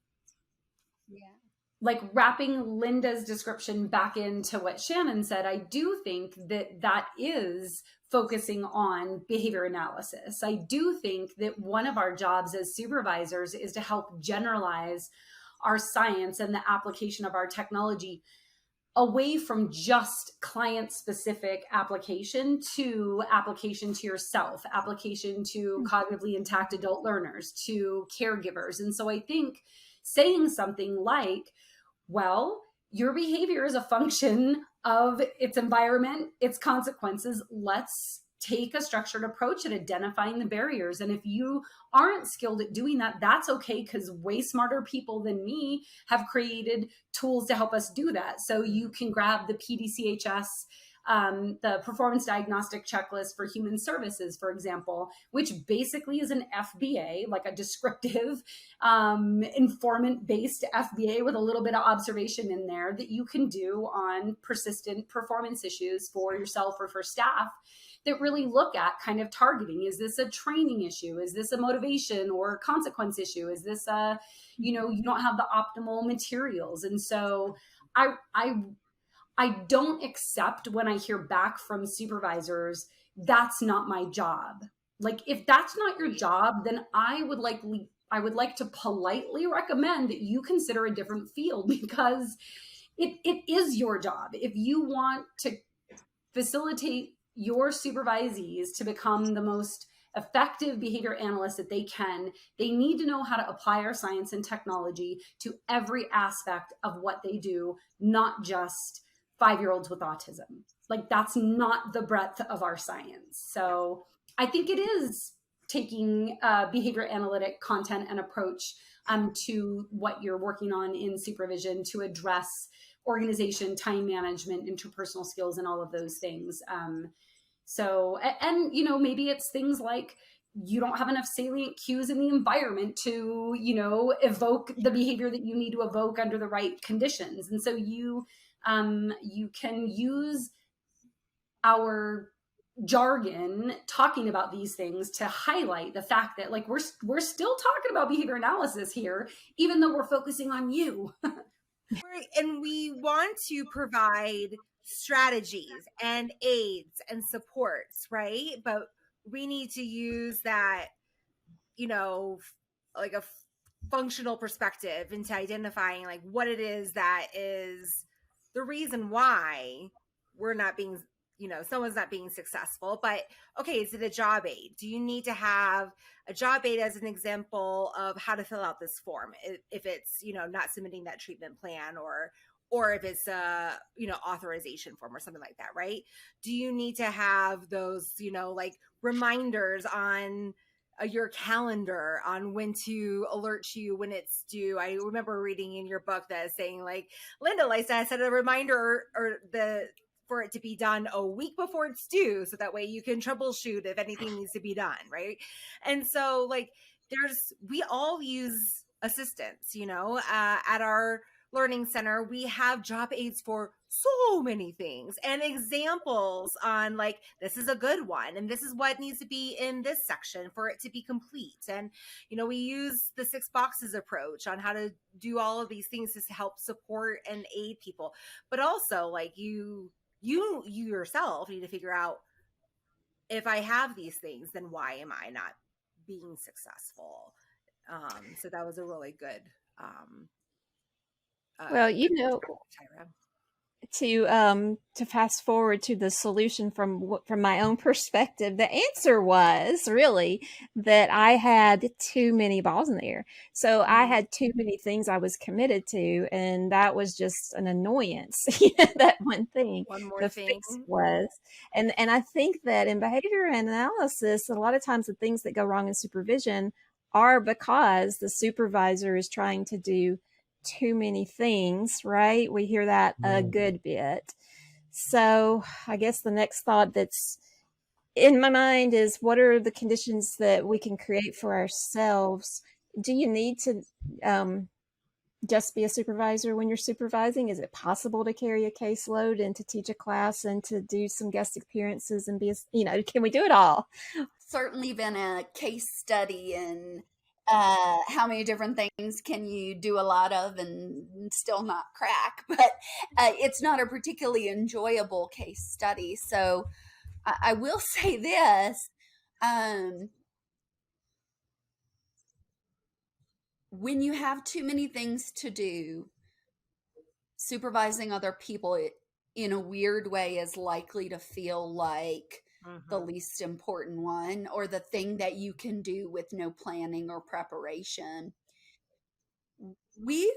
like wrapping Linda's description back into what Shannon said, I do think that is focusing on behavior analysis. I do think that one of our jobs as supervisors is to help generalize our science and the application of our technology away from just client-specific application to yourself, application to cognitively intact adult learners, to caregivers. And so I think saying something like, well, your behavior is a function of its environment, its consequences. Let's take a structured approach at identifying the barriers. And if you aren't skilled at doing that, that's okay, because way smarter people than me have created tools to help us do that. So you can grab the PDCHS, the Performance Diagnostic Checklist for Human Services, for example, which basically is an FBA, like a descriptive, informant-based FBA with a little bit of observation in there that you can do on persistent performance issues for yourself or for staff, that really look at kind of targeting. Is this a training issue? Is this a motivation or consequence issue? Is this a, you don't have the optimal materials? And so I don't accept when I hear back from supervisors, that's not my job. Like, if that's not your job, then I would like to politely recommend that you consider a different field, because it is your job. If you want to facilitate your supervisees to become the most effective behavior analysts that they can, they need to know how to apply our science and technology to every aspect of what they do, not just 5-year-olds with autism. Like, that's not the breadth of our science. So I think it is taking behavior analytic content and approach to what you're working on in supervision to address organization, time management, interpersonal skills, and all of those things. So, and, you know, maybe it's things like you don't have enough salient cues in the environment to, you know, evoke the behavior that you need to evoke under the right conditions. And so you can use our jargon talking about these things to highlight the fact that, like, we're still talking about behavior analysis here, even though we're focusing on you. And we want to provide strategies and aids and supports, right? But we need to use that, you know, like a functional perspective into identifying like what it is that is the reason why we're not being, you know, someone's not being successful. But okay, is it a job aid? Do you need to have a job aid as an example of how to fill out this form if it's, you know, not submitting that treatment plan, or if it's a, you know, authorization form or something like that, right? Do you need to have those, you know, like reminders on your calendar on when to alert you when it's due? I remember reading in your book that saying like, Linda likes to set a reminder for it to be done a week before it's due, so that way you can troubleshoot if anything needs to be done, right? And so like we all use assistance, you know, at our learning center. We have job aids for so many things and examples on like, this is a good one and this is what needs to be in this section for it to be complete. And, you know, we use the 6 boxes approach on how to do all of these things to help support and aid people. But also like you yourself need to figure out, if I have these things, then why am I not being successful? So that was a really good Well, you know, Tyra. to fast forward to the solution from my own perspective, the answer was really that I had too many balls in the air. So I had too many things I was committed to, and that was just an annoyance. That one thing. One more The thing fix was, and I think that in behavior analysis, a lot of times the things that go wrong in supervision are because the supervisor is trying to do too many things, right? We hear that a good bit. So I guess the next thought that's in my mind is, what are the conditions that we can create for ourselves? Do you need to just be a supervisor when you're supervising? Is it possible to carry a caseload and to teach a class and to do some guest appearances and be, can we do it all? Certainly been a case study in how many different things can you do a lot of and still not crack, but it's not a particularly enjoyable case study. So I will say this, when you have too many things to do, supervising other people in a weird way is likely to feel like the least important one, or the thing that you can do with no planning or preparation. We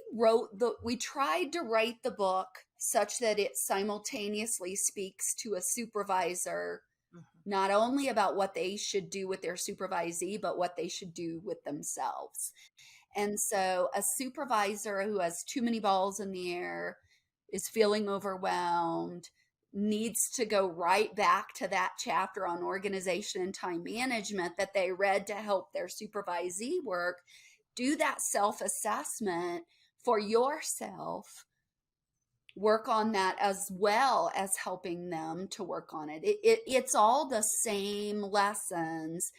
tried to write the book such that it simultaneously speaks to a supervisor, not only about what they should do with their supervisee, but what they should do with themselves. And so a supervisor who has too many balls in the air, is feeling overwhelmed, needs to go right back to that chapter on organization and time management that they read to help their supervisee work. Do that self-assessment for yourself. Work on that as well as helping them to work on it. It's all the same lessons.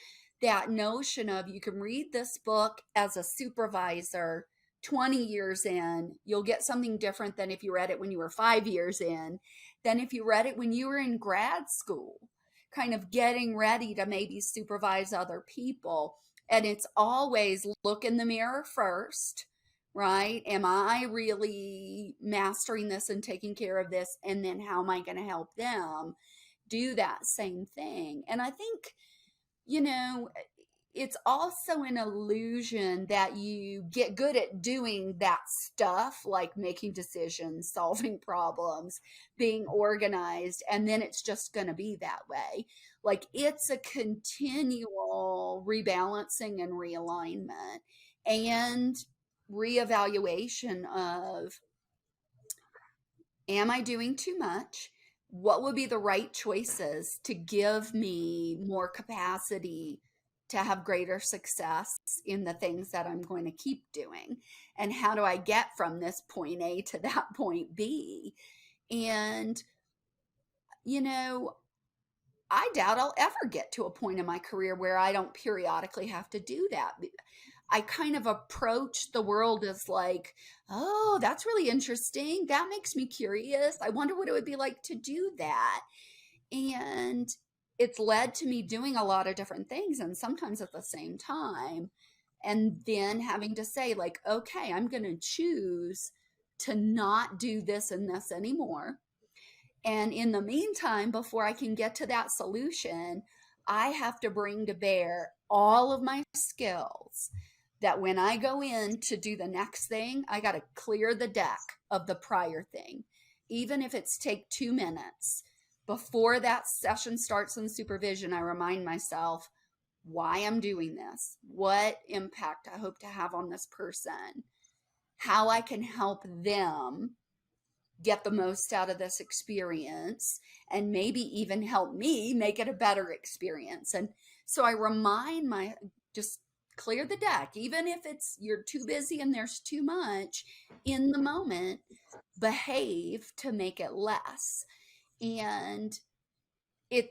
That notion of, you can read this book as a supervisor 20 years in, you'll get something different than if you read it when you were 5 years in, than if you read it when you were in grad school, kind of getting ready to maybe supervise other people. And it's always look in the mirror first, right? Am I really mastering this and taking care of this? And then how am I going to help them do that same thing? And I think, it's also an illusion that you get good at doing that stuff, like making decisions, solving problems, being organized, and then it's just going to be that way. Like, it's a continual rebalancing and realignment. And reevaluation of, am I doing too much? What would be the right choices to give me more capacity to have greater success in the things that I'm going to keep doing? And how do I get from this point A to that point B? And, you know, I doubt I'll ever get to a point in my career where I don't periodically have to do that. I kind of approach the world as like, oh, that's really interesting. That makes me curious. I wonder what it would be like to do that. And it's led to me doing a lot of different things, and sometimes at the same time. And then having to say, like, okay, I'm going to choose to not do this and this anymore. And in the meantime, before I can get to that solution, I have to bring to bear all of my skills that when I go in to do the next thing, I got to clear the deck of the prior thing. Even if it's take 2 minutes before that session starts in supervision, I remind myself why I'm doing this, what impact I hope to have on this person, how I can help them get the most out of this experience, and maybe even help me make it a better experience. And so I remind just clear the deck, even if it's you're too busy and there's too much in the moment, behave to make it less. And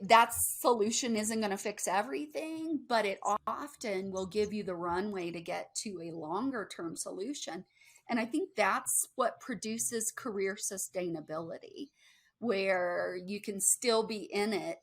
that solution isn't going to fix everything, but it often will give you the runway to get to a longer term solution. And I think that's what produces career sustainability, where you can still be in it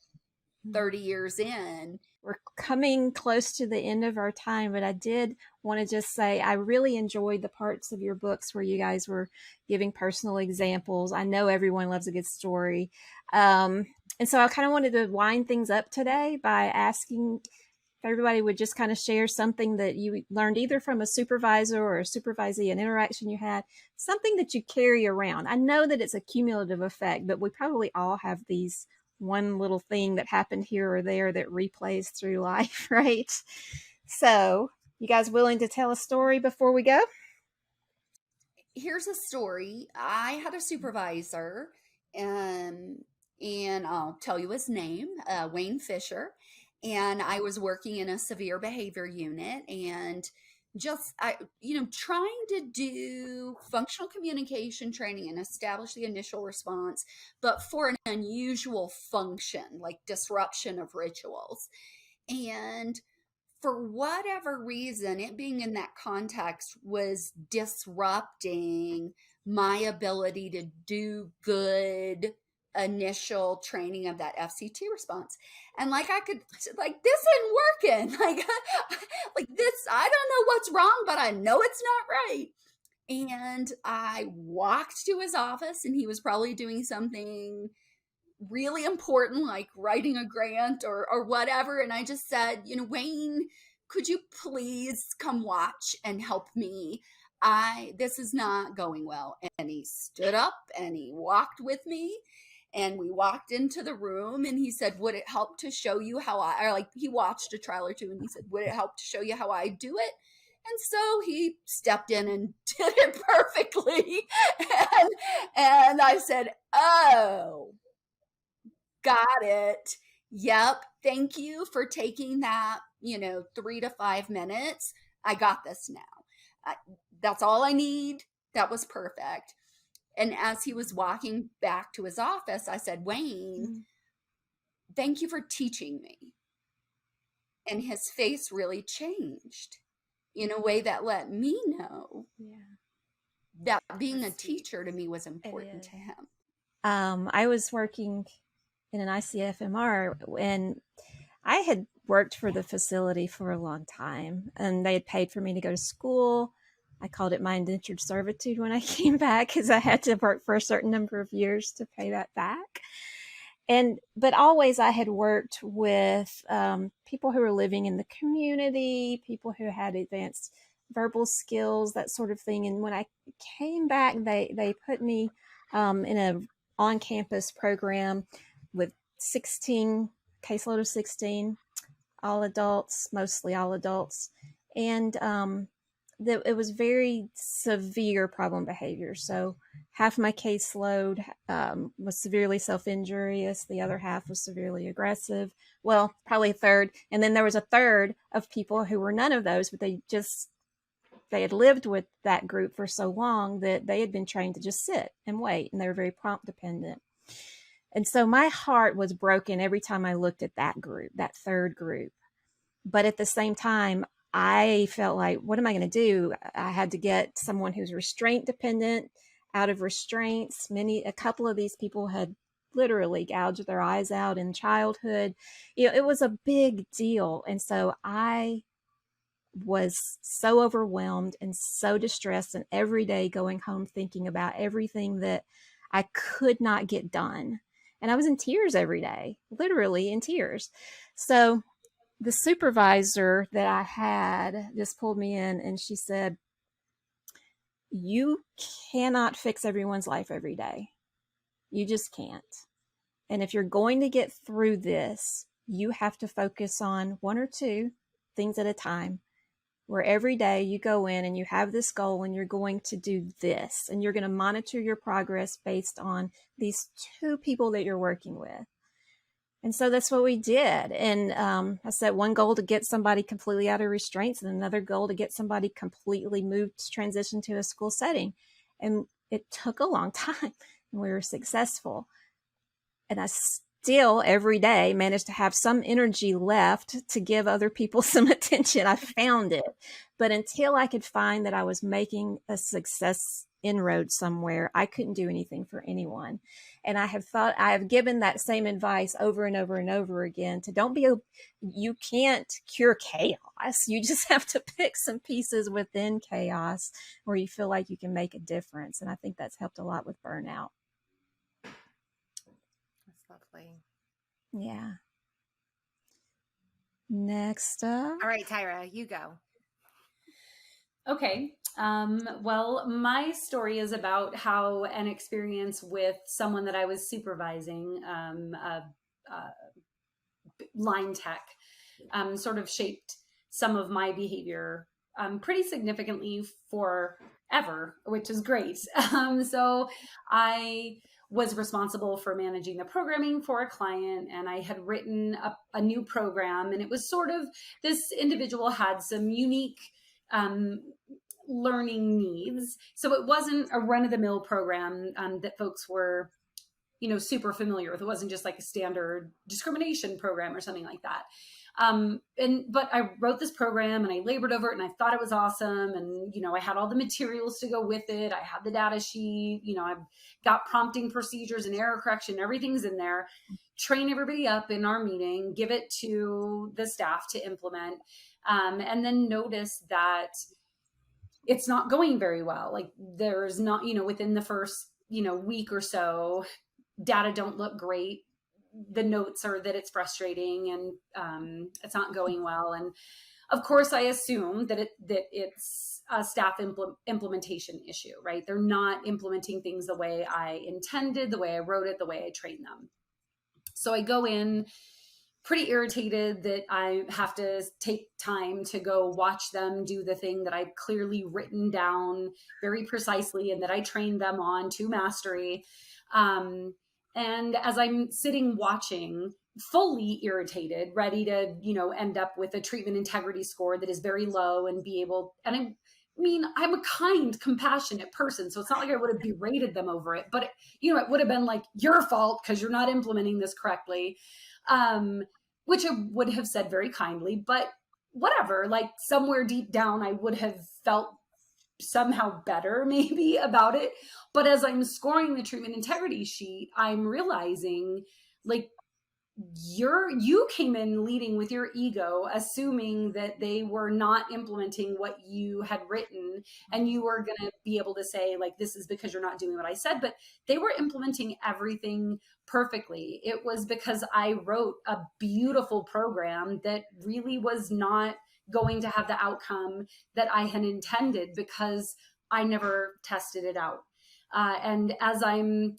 30 years in. We're coming close to the end of our time, but I did want to just say I really enjoyed the parts of your books where you guys were giving personal examples. I know everyone loves a good story. And so I kind of wanted to wind things up today by asking if everybody would just kind of share something that you learned either from a supervisor or a supervisee, an interaction you had, something that you carry around. I know that it's a cumulative effect, but we probably all have these one little thing that happened here or there that replays through life, right? So, you guys willing to tell a story before we go? Here's a story. I had a supervisor, and I'll tell you his name, Wayne Fisher. And I was working in a severe behavior unit, and trying to do functional communication training and establish the initial response, but for an unusual function like disruption of rituals. And for whatever reason, it being in that context was disrupting my ability to do good initial training of that FCT response. And this isn't working. Like this, I don't know what's wrong, but I know it's not right. And I walked to his office, and he was probably doing something really important, like writing a grant or whatever. And I just said, Wayne, could you please come watch and help me? This is not going well. And he stood up and he walked with me, and we walked into the room, and he said, would it help to show you how he watched a trial or two, and he said, would it help to show you how I do it? And so he stepped in and did it perfectly. And I said, oh, got it. Yep. Thank you for taking that, 3 to 5 minutes. I got this now. That's all I need. That was perfect. And as he was walking back to his office, I said, Wayne, thank you for teaching me. And his face really changed in a way that let me know that being a teacher to me was important to him. I was working in an ICFMR, and I had worked for the facility for a long time, and they had paid for me to go to school. I called it my indentured servitude when I came back, because I had to work for a certain number of years to pay that back. But always I had worked with people who were living in the community, people who had advanced verbal skills, that sort of thing. And when I came back, they put me in a on-campus program with 16, caseload of 16, all adults, mostly all adults. And it was very severe problem behavior. So half my caseload was severely self-injurious. The other half was severely aggressive. Well, probably a third. And then there was a third of people who were none of those, but they had lived with that group for so long that they had been trained to just sit and wait, and they were very prompt dependent. And so my heart was broken every time I looked at that group, that third group. But at the same time, I felt like, what am I going to do? I had to get someone who's restraint dependent out of restraints. A couple of these people had literally gouged their eyes out in childhood. It was a big deal. And so I was so overwhelmed and so distressed, and every day going home thinking about everything that I could not get done. And I was in tears every day, literally in tears. So the supervisor that I had just pulled me in and she said, you cannot fix everyone's life every day. You just can't. And if you're going to get through this, you have to focus on one or two things at a time, where every day you go in and you have this goal and you're going to do this, and you're going to monitor your progress based on these two people that you're working with. And so that's what we did. And I set one goal to get somebody completely out of restraints, and another goal to get somebody completely moved, transition to a school setting. And it took a long time, and we were successful. And I still every day managed to have some energy left to give other people some attention. I found it. But until I could find that I was making a success inroad somewhere, I couldn't do anything for anyone. And I have given that same advice over and over and over again to you can't cure chaos. You just have to pick some pieces within chaos where you feel like you can make a difference. And I think that's helped a lot with burnout. That's lovely. Yeah. Next up. All right, Tyra, you go. Okay. Well, my story is about how an experience with someone that I was supervising, line tech, sort of shaped some of my behavior pretty significantly forever, which is great. So I was responsible for managing the programming for a client, and I had written a new program, and it was sort of, this individual had some unique learning needs. So it wasn't a run-of-the-mill program that folks were, super familiar with. It wasn't just like a standard discrimination program or something like that. But I wrote this program and I labored over it, and I thought it was awesome. And, I had all the materials to go with it. I had the data sheet, I've got prompting procedures and error correction, everything's in there. Train everybody up in our meeting, give it to the staff to implement. And then notice that it's not going very well. Like, there's not, within the first, week or so, data don't look great. The notes are that it's frustrating and it's not going well. And of course, I assume that it's a staff implementation issue, right? They're not implementing things the way I intended, the way I wrote it, the way I trained them. So I go in pretty irritated that I have to take time to go watch them do the thing that I've clearly written down very precisely and that I trained them on to mastery. And as I'm sitting watching, fully irritated, ready to, end up with a treatment integrity score that is very low and be able, and I'm a kind, compassionate person. So it's not like I would have berated them over it, but it would have been like, your fault because you're not implementing this correctly. Which I would have said very kindly, but whatever, like somewhere deep down, I would have felt somehow better maybe about it. But as I'm scoring the treatment integrity sheet, I'm realizing, like, you came in leading with your ego, assuming that they were not implementing what you had written, and you were going to be able to say, like, this is because you're not doing what I said, but they were implementing everything perfectly. It was because I wrote a beautiful program that really was not going to have the outcome that I had intended because I never tested it out. And as I'm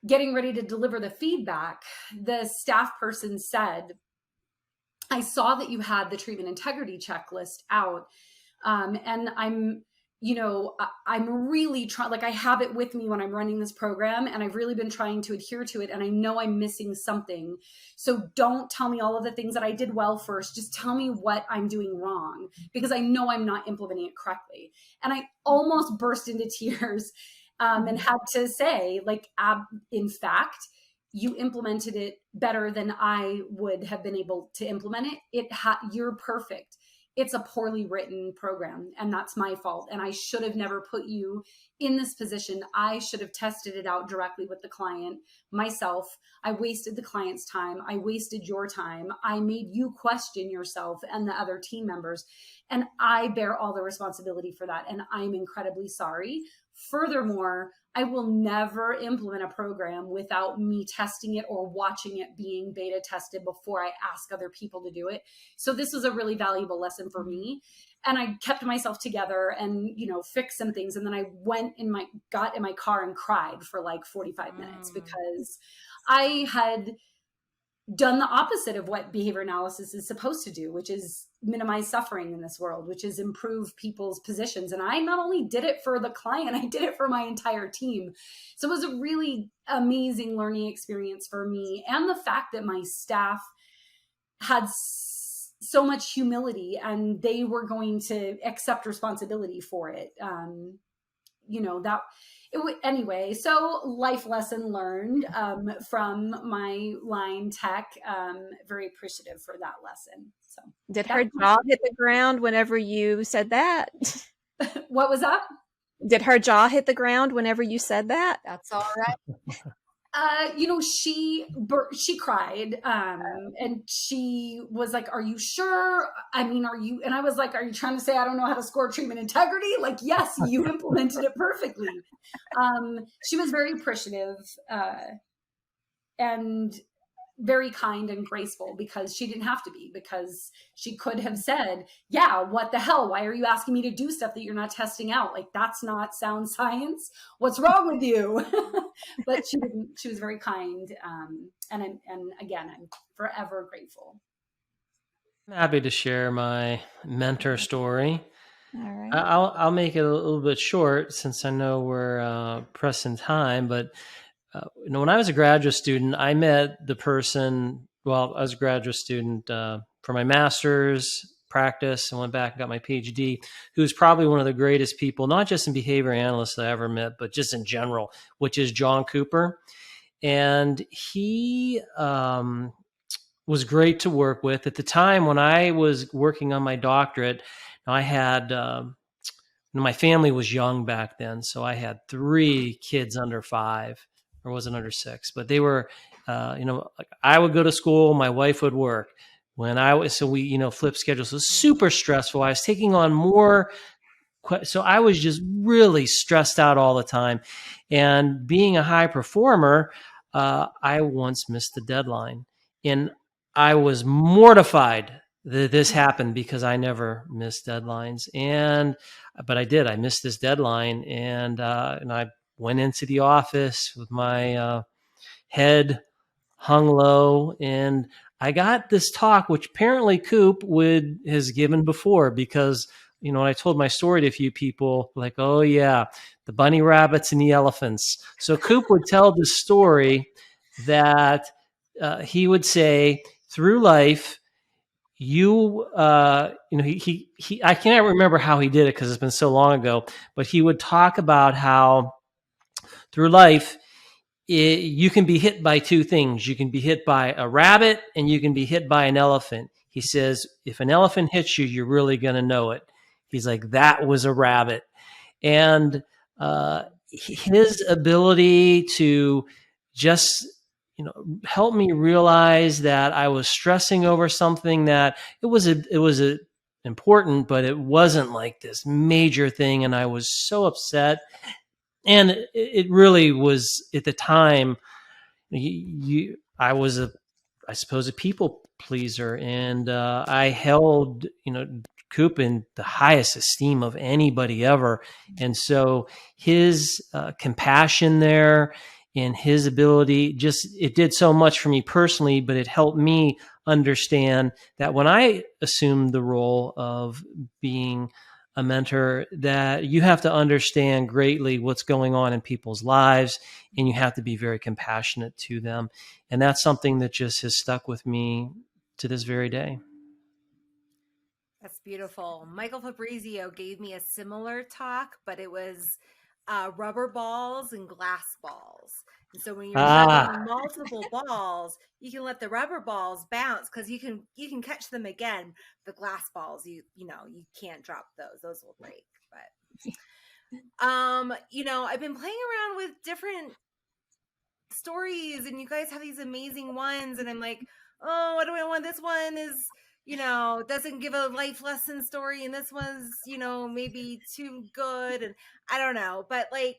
getting ready to deliver the feedback, the staff person said, I saw that you had the treatment integrity checklist out. And I'm really trying, like I have it with me when I'm running this program, and I've really been trying to adhere to it. And I know I'm missing something. So don't tell me all of the things that I did well first. Just tell me what I'm doing wrong, because I know I'm not implementing it correctly. And I almost burst into tears and had to say, like, in fact, you implemented it better than I would have been able to implement it. You're perfect. It's a poorly written program, and that's my fault. And I should have never put you in this position. I should have tested it out directly with the client myself. I wasted the client's time. I wasted your time. I made you question yourself and the other team members. And I bear all the responsibility for that. And I'm incredibly sorry. Furthermore, I will never implement a program without me testing it or watching it being beta tested before I ask other people to do it. So this was a really valuable lesson for me. And I kept myself together and, fixed some things. And then I got in my car and cried for like 45 minutes because I had done the opposite of what behavior analysis is supposed to do, which is minimize suffering in this world, which is improve people's positions. And I not only did it for the client, I did it for my entire team. So it was a really amazing learning experience for me. And the fact that my staff had so much humility and they were going to accept responsibility for it. Anyway, so life lesson learned from my line tech. Very appreciative for that lesson. So, did her jaw hit the ground whenever you said that? What was that? Did her jaw hit the ground whenever you said that? That's all right. She cried, and she was like, "Are you sure? I mean, are you?" And I was like, "Are you trying to say I don't know how to score treatment integrity?" Like, yes, you implemented it perfectly. She was very appreciative, and very kind and graceful, because she didn't have to be, because she could have said, yeah, what the hell? Why are you asking me to do stuff that you're not testing out? Like, that's not sound science. What's wrong with you? But she didn't. She was very kind. And again, I'm forever grateful. I'm happy to share my mentor story. All right. I'll make it a little bit short since I know we're pressing time, but when I was a graduate student, I met the person. Well, I was a graduate student for my master's practice and went back and got my PhD, who's probably one of the greatest people, not just in behavior analysts that I ever met, but just in general, which is John Cooper. And he was great to work with. At the time when I was working on my doctorate, I had my family was young back then, so I had 3 kids under 5. Or wasn't under 6, but they were, like I would go to school, my wife would work. So we, flip schedules. It was super stressful. I was taking on more. So I was just really stressed out all the time. And being a high performer, I once missed the deadline. And I was mortified that this happened because I never missed deadlines. But I did. I missed this deadline, and I went into the office with my head hung low, and I got this talk, which apparently Coop has given before, because when I told my story to a few people, like, oh yeah, the bunny rabbits and the elephants. So Coop would tell this story that he would say, through life, he I can't remember how he did it because it's been so long ago, but he would talk about how through life, you can be hit by 2 things. You can be hit by a rabbit and you can be hit by an elephant. He says, if an elephant hits you, you're really going to know it. He's like, that was a rabbit. And his ability to just, help me realize that I was stressing over something that it was important, but it wasn't like this major thing. And I was so upset. And it really was, at the time, I was I suppose, a people pleaser. And I held, Coop in the highest esteem of anybody ever. And so his compassion there and his ability, it did so much for me personally, but it helped me understand that when I assumed the role of being a mentor, that you have to understand greatly what's going on in people's lives, and you have to be very compassionate to them. And that's something that just has stuck with me to this very day. That's beautiful. Michael Fabrizio gave me a similar talk, but it was rubber balls and glass balls. And so when you're juggling multiple balls, you can let the rubber balls bounce because you can catch them again. The glass balls, you can't drop those; those will break. But I've been playing around with different stories, and you guys have these amazing ones, and I'm like, oh, what do I want? This one is, doesn't give a life lesson story, and this one's, maybe too good, and I don't know. But like,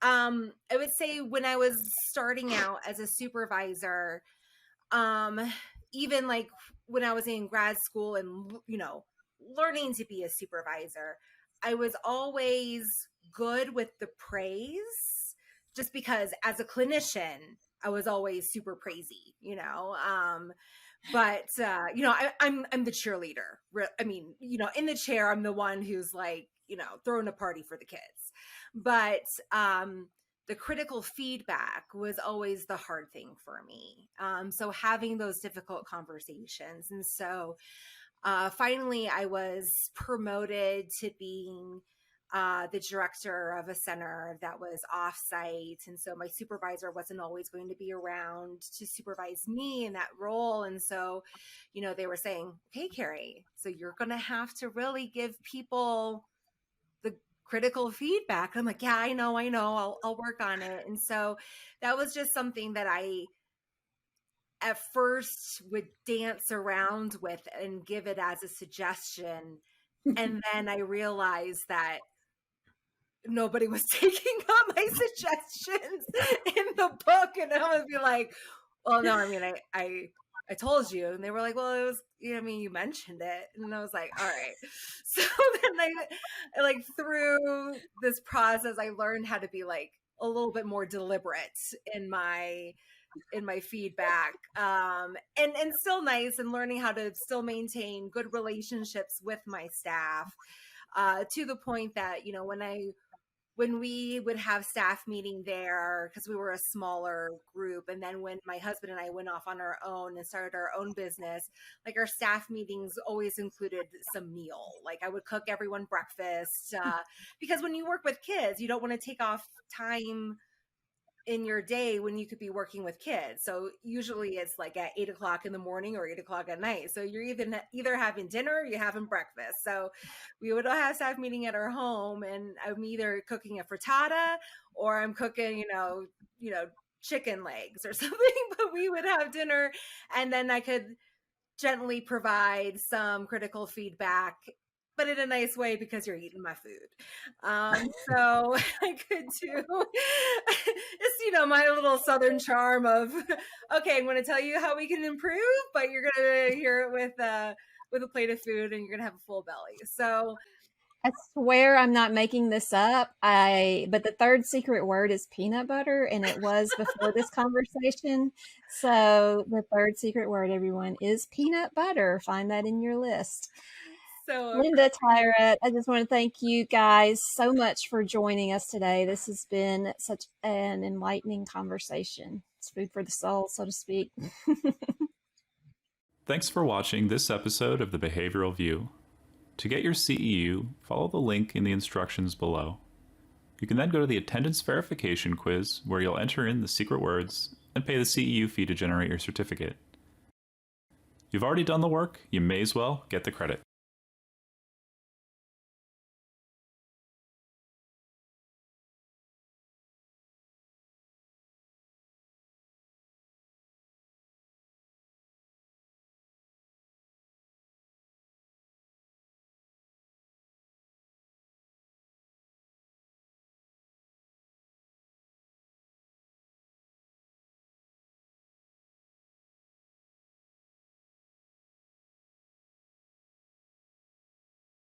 I would say when I was starting out as a supervisor, even like when I was in grad school and, learning to be a supervisor, I was always good with the praise, just because as a clinician, I was always super praisey, but I'm the cheerleader. I mean, in the chair, I'm the one who's like, throwing a party for the kids. But the critical feedback was always the hard thing for me. So having those difficult conversations. And so finally, I was promoted to being the director of a center that was offsite. And so my supervisor wasn't always going to be around to supervise me in that role. And so, they were saying, hey, Carrie, so you're going to have to really give people the critical feedback. I'm like, yeah, I know. I'll work on it. And so that was just something that I at first would dance around with and give it as a suggestion. And then I realized that nobody was taking up my suggestions in the book. And I would be like, well, no, I mean, I told you. And they were like, well, it was, you mentioned it. And I was like, all right. So then I like through this process, I learned how to be like a little bit more deliberate in my feedback, and still nice, and learning how to still maintain good relationships with my staff, to the point that, when we would have staff meeting there, because we were a smaller group, and then when my husband and I went off on our own and started our own business, like our staff meetings always included some meal. Like I would cook everyone breakfast, because when you work with kids, you don't want to take off time in your day when you could be working with kids. So usually it's like at 8:00 in the morning or 8:00 at night. So you're either having dinner or you're having breakfast. So we would have staff meeting at our home, and I'm either cooking a frittata or I'm cooking, chicken legs or something, but we would have dinner, and then I could gently provide some critical feedback, but in a nice way, because you're eating my food. So I could do just, my little Southern charm of, okay, I'm going to tell you how we can improve, but you're going to hear it with a plate of food, and you're going to have a full belly. So I swear I'm not making this up. But the third secret word is peanut butter, and it was before this conversation. So the third secret word, everyone, is peanut butter. Find that in your list. So Linda, Tyra, I just want to thank you guys so much for joining us today. This has been such an enlightening conversation. It's food for the soul, so to speak. Thanks for watching this episode of The Behavioral View. To get your CEU, follow the link in the instructions below. You can then go to the attendance verification quiz, where you'll enter in the secret words and pay the CEU fee to generate your certificate. You've already done the work, you may as well get the credit.